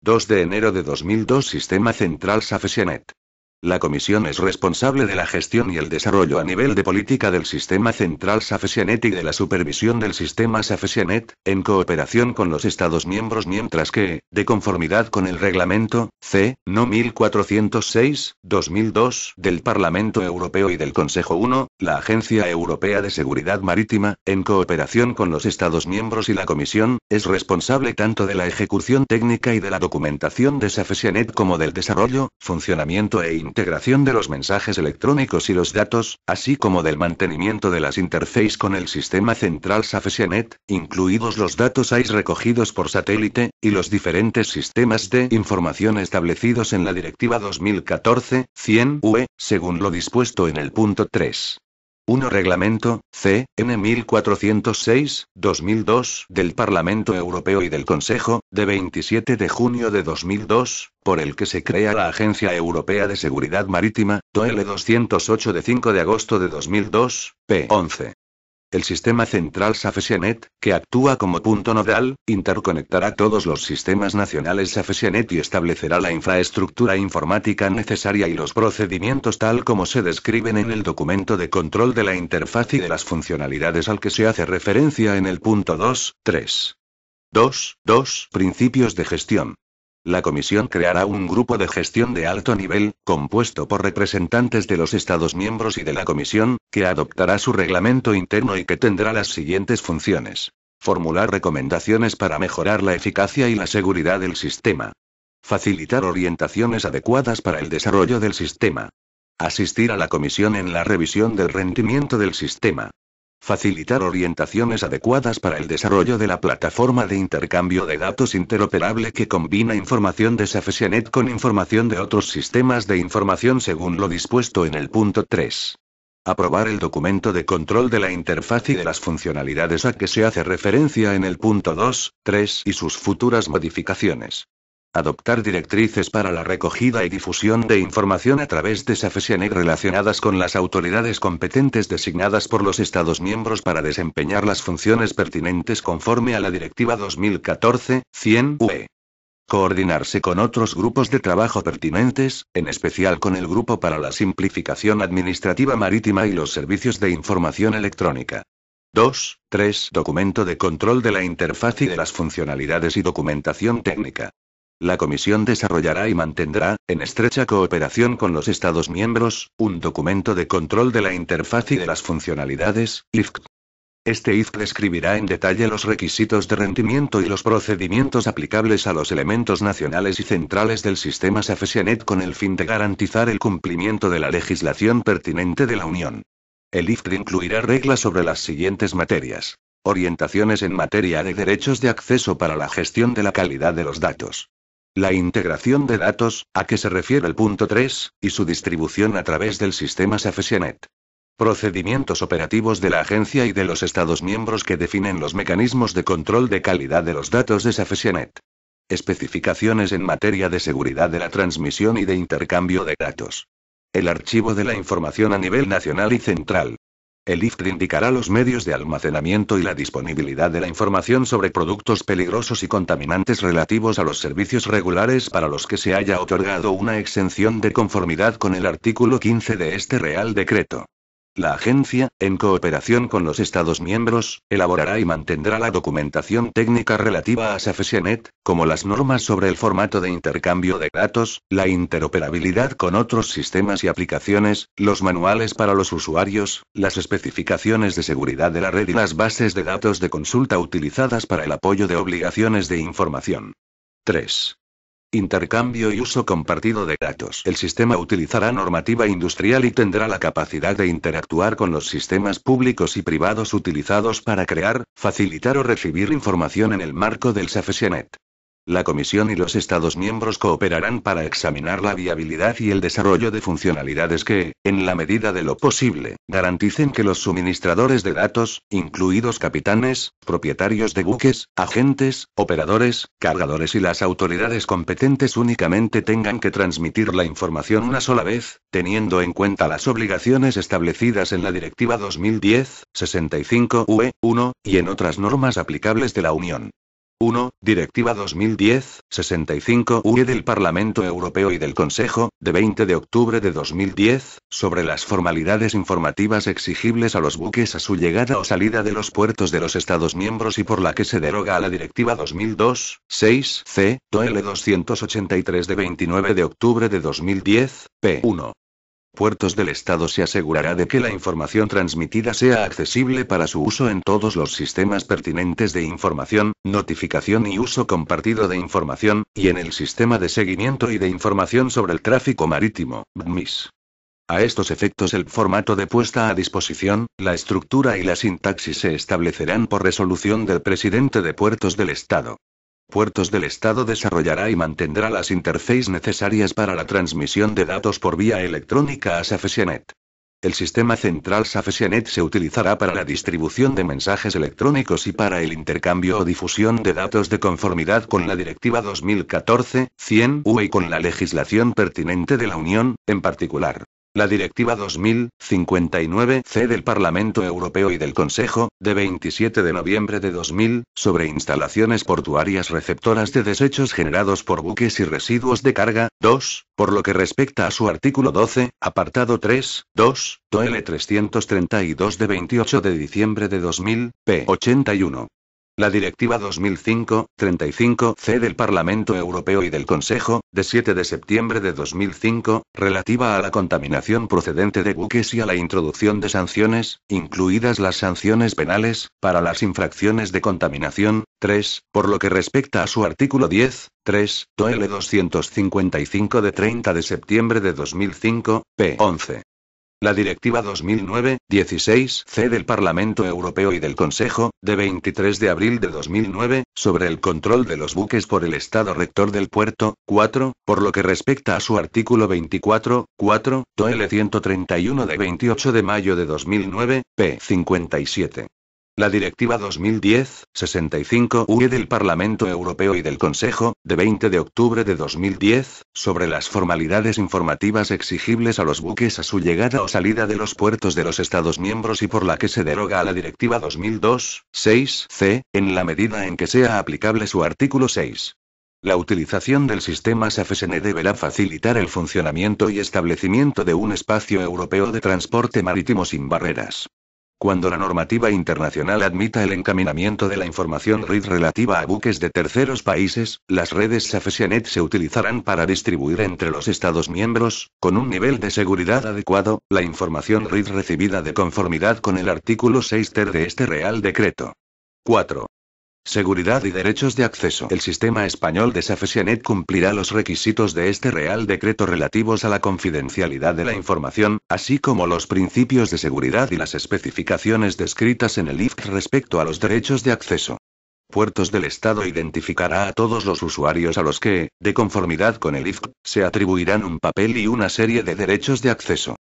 2 de enero de 2002 Sistema Central SAFESIANET. La Comisión es responsable de la gestión y el desarrollo a nivel de política del Sistema Central SAFESIANET y de la supervisión del Sistema SAFESIANET, en cooperación con los Estados miembros, mientras que, de conformidad con el Reglamento C. No. 1406/2002 del Parlamento Europeo y del Consejo 1, la Agencia Europea de Seguridad Marítima, en cooperación con los Estados miembros y la Comisión, es responsable tanto de la ejecución técnica y de la documentación de SAFESIANET como del desarrollo, funcionamiento e integración de los mensajes electrónicos y los datos, así como del mantenimiento de las interfaces con el Sistema Central SAFESIANET, incluidos los datos AIS recogidos por satélite, y los diferentes sistemas de información establecidos en la Directiva 2014/100/UE, según lo dispuesto en el punto 3. 1. Reglamento, C. N. 1406/2002 del Parlamento Europeo y del Consejo, de 27 de junio de 2002, por el que se crea la Agencia Europea de Seguridad Marítima, DOEL 208 de 5 de agosto de 2002, p. 11. El Sistema Central SAFESIANET, que actúa como punto nodal, interconectará todos los sistemas nacionales SAFESIANET y establecerá la infraestructura informática necesaria y los procedimientos tal como se describen en el documento de control de la interfaz y de las funcionalidades al que se hace referencia en el punto 2.3. 2. Principios de gestión. La Comisión creará un grupo de gestión de alto nivel, compuesto por representantes de los Estados miembros y de la Comisión, que adoptará su reglamento interno y que tendrá las siguientes funciones: formular recomendaciones para mejorar la eficacia y la seguridad del sistema, facilitar orientaciones adecuadas para el desarrollo del sistema, asistir a la Comisión en la revisión del rendimiento del sistema, facilitar orientaciones adecuadas para el desarrollo de la plataforma de intercambio de datos interoperable que combina información de SAFESIANET con información de otros sistemas de información según lo dispuesto en el punto 3. Aprobar el documento de control de la interfaz y de las funcionalidades a que se hace referencia en el punto 2.3 y sus futuras modificaciones. Adoptar directrices para la recogida y difusión de información a través de SAFESIANET relacionadas con las autoridades competentes designadas por los Estados miembros para desempeñar las funciones pertinentes conforme a la Directiva 2014/100/UE. Coordinarse con otros grupos de trabajo pertinentes, en especial con el Grupo para la Simplificación Administrativa Marítima y los Servicios de Información Electrónica. 2.3. Documento de control de la interfaz y de las funcionalidades y documentación técnica. La Comisión desarrollará y mantendrá, en estrecha cooperación con los Estados miembros, un documento de control de la interfaz y de las funcionalidades, IFC. Este IFC describirá en detalle los requisitos de rendimiento y los procedimientos aplicables a los elementos nacionales y centrales del sistema SAFESIANET con el fin de garantizar el cumplimiento de la legislación pertinente de la Unión. El IFC incluirá reglas sobre las siguientes materias: orientaciones en materia de derechos de acceso para la gestión de la calidad de los datos, la integración de datos, a que se refiere el punto 3, y su distribución a través del sistema SAFESIANET. Procedimientos operativos de la agencia y de los Estados miembros que definen los mecanismos de control de calidad de los datos de Safeseanet. Especificaciones en materia de seguridad de la transmisión y de intercambio de datos. El archivo de la información a nivel nacional y central. El IFC indicará los medios de almacenamiento y la disponibilidad de la información sobre productos peligrosos y contaminantes relativos a los servicios regulares para los que se haya otorgado una exención de conformidad con el artículo 15 de este Real Decreto. La agencia, en cooperación con los Estados miembros, elaborará y mantendrá la documentación técnica relativa a Safeseanet, como las normas sobre el formato de intercambio de datos, la interoperabilidad con otros sistemas y aplicaciones, los manuales para los usuarios, las especificaciones de seguridad de la red y las bases de datos de consulta utilizadas para el apoyo de obligaciones de información. 3. Intercambio y uso compartido de datos. El sistema utilizará normativa industrial y tendrá la capacidad de interactuar con los sistemas públicos y privados utilizados para crear, facilitar o recibir información en el marco del Safeseanet. La Comisión y los Estados miembros cooperarán para examinar la viabilidad y el desarrollo de funcionalidades que, en la medida de lo posible, garanticen que los suministradores de datos, incluidos capitanes, propietarios de buques, agentes, operadores, cargadores y las autoridades competentes únicamente tengan que transmitir la información una sola vez, teniendo en cuenta las obligaciones establecidas en la Directiva 2010/65/UE 1, y en otras normas aplicables de la Unión. 1. Directiva 2010/65/UE del Parlamento Europeo y del Consejo, de 20 de octubre de 2010, sobre las formalidades informativas exigibles a los buques a su llegada o salida de los puertos de los Estados miembros y por la que se deroga a la Directiva 2002/6/C, TOL 283 de 29 de octubre de 2010, p.1. Puertos del Estado se asegurará de que la información transmitida sea accesible para su uso en todos los sistemas pertinentes de información, notificación y uso compartido de información, y en el sistema de seguimiento y de información sobre el tráfico marítimo, BMIS. A estos efectos el formato de puesta a disposición, la estructura y la sintaxis se establecerán por resolución del presidente de Puertos del Estado. Puertos del Estado desarrollará y mantendrá las interfaces necesarias para la transmisión de datos por vía electrónica a Safeseanet. El sistema central Safeseanet se utilizará para la distribución de mensajes electrónicos y para el intercambio o difusión de datos de conformidad con la Directiva 2014/100/UE y con la legislación pertinente de la Unión, en particular la Directiva 2000/59/C del Parlamento Europeo y del Consejo, de 27 de noviembre de 2000, sobre instalaciones portuarias receptoras de desechos generados por buques y residuos de carga. 2. Por lo que respecta a su artículo 12, apartado 3, 2, TOL 332 de 28 de diciembre de 2000, p. 81. La Directiva 2005/35/C del Parlamento Europeo y del Consejo, de 7 de septiembre de 2005, relativa a la contaminación procedente de buques y a la introducción de sanciones, incluidas las sanciones penales, para las infracciones de contaminación. 3. Por lo que respecta a su artículo 10, 3, TOL 255 de 30 de septiembre de 2005, p. 11. La Directiva 2009/16/C del Parlamento Europeo y del Consejo, de 23 de abril de 2009, sobre el control de los buques por el Estado rector del puerto. 4. Por lo que respecta a su artículo 24, 4, TOL 131 de 28 de mayo de 2009, p. 57. La Directiva 2010/65/UE del Parlamento Europeo y del Consejo, de 20 de octubre de 2010, sobre las formalidades informativas exigibles a los buques a su llegada o salida de los puertos de los Estados miembros y por la que se deroga a la Directiva 2002/6/C, en la medida en que sea aplicable su artículo 6. La utilización del sistema Safeseanet deberá facilitar el funcionamiento y establecimiento de un espacio europeo de transporte marítimo sin barreras. Cuando la normativa internacional admita el encaminamiento de la información RID relativa a buques de terceros países, las redes Safeseanet se utilizarán para distribuir entre los Estados miembros, con un nivel de seguridad adecuado, la información RID recibida de conformidad con el artículo 6 ter de este Real Decreto. 4. Seguridad y derechos de acceso. El sistema español de Safeseanet cumplirá los requisitos de este Real Decreto relativos a la confidencialidad de la información, así como los principios de seguridad y las especificaciones descritas en el IFC respecto a los derechos de acceso. Puertos del Estado identificará a todos los usuarios a los que, de conformidad con el IFC, se atribuirán un papel y una serie de derechos de acceso.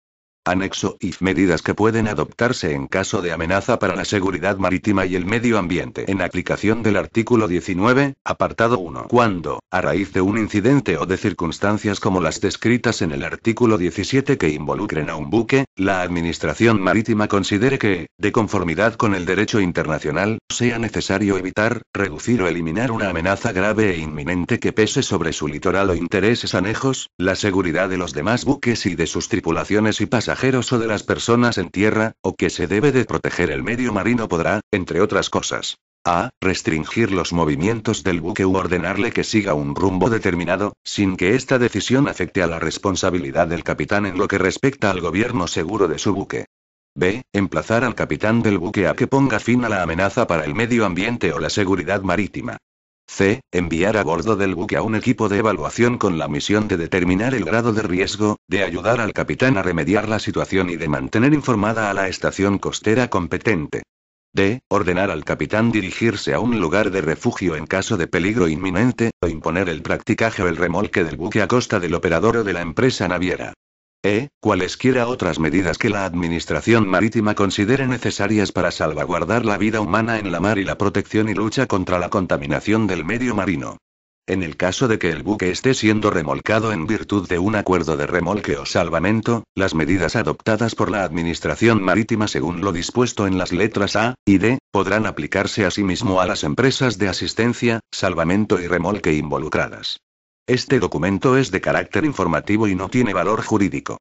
Anexo I. Medidas que pueden adoptarse en caso de amenaza para la seguridad marítima y el medio ambiente. En aplicación del artículo 19, apartado 1. Cuando, a raíz de un incidente o de circunstancias como las descritas en el artículo 17 que involucren a un buque, la Administración Marítima considere que, de conformidad con el derecho internacional, sea necesario evitar, reducir o eliminar una amenaza grave e inminente que pese sobre su litoral o intereses anejos, la seguridad de los demás buques y de sus tripulaciones y pasajeros o de las personas en tierra, o que se debe de proteger el medio marino podrá, entre otras cosas, a. Restringir los movimientos del buque u ordenarle que siga un rumbo determinado, sin que esta decisión afecte a la responsabilidad del capitán en lo que respecta al gobierno seguro de su buque. B. Emplazar al capitán del buque a que ponga fin a la amenaza para el medio ambiente o la seguridad marítima. C. Enviar a bordo del buque a un equipo de evaluación con la misión de determinar el grado de riesgo, de ayudar al capitán a remediar la situación y de mantener informada a la estación costera competente. D. Ordenar al capitán dirigirse a un lugar de refugio en caso de peligro inminente, o imponer el practicaje o el remolque del buque a costa del operador o de la empresa naviera. Cualesquiera otras medidas que la Administración Marítima considere necesarias para salvaguardar la vida humana en la mar y la protección y lucha contra la contaminación del medio marino. En el caso de que el buque esté siendo remolcado en virtud de un acuerdo de remolque o salvamento, las medidas adoptadas por la Administración Marítima según lo dispuesto en las letras A y D, podrán aplicarse asimismo a las empresas de asistencia, salvamento y remolque involucradas. Este documento es de carácter informativo y no tiene valor jurídico.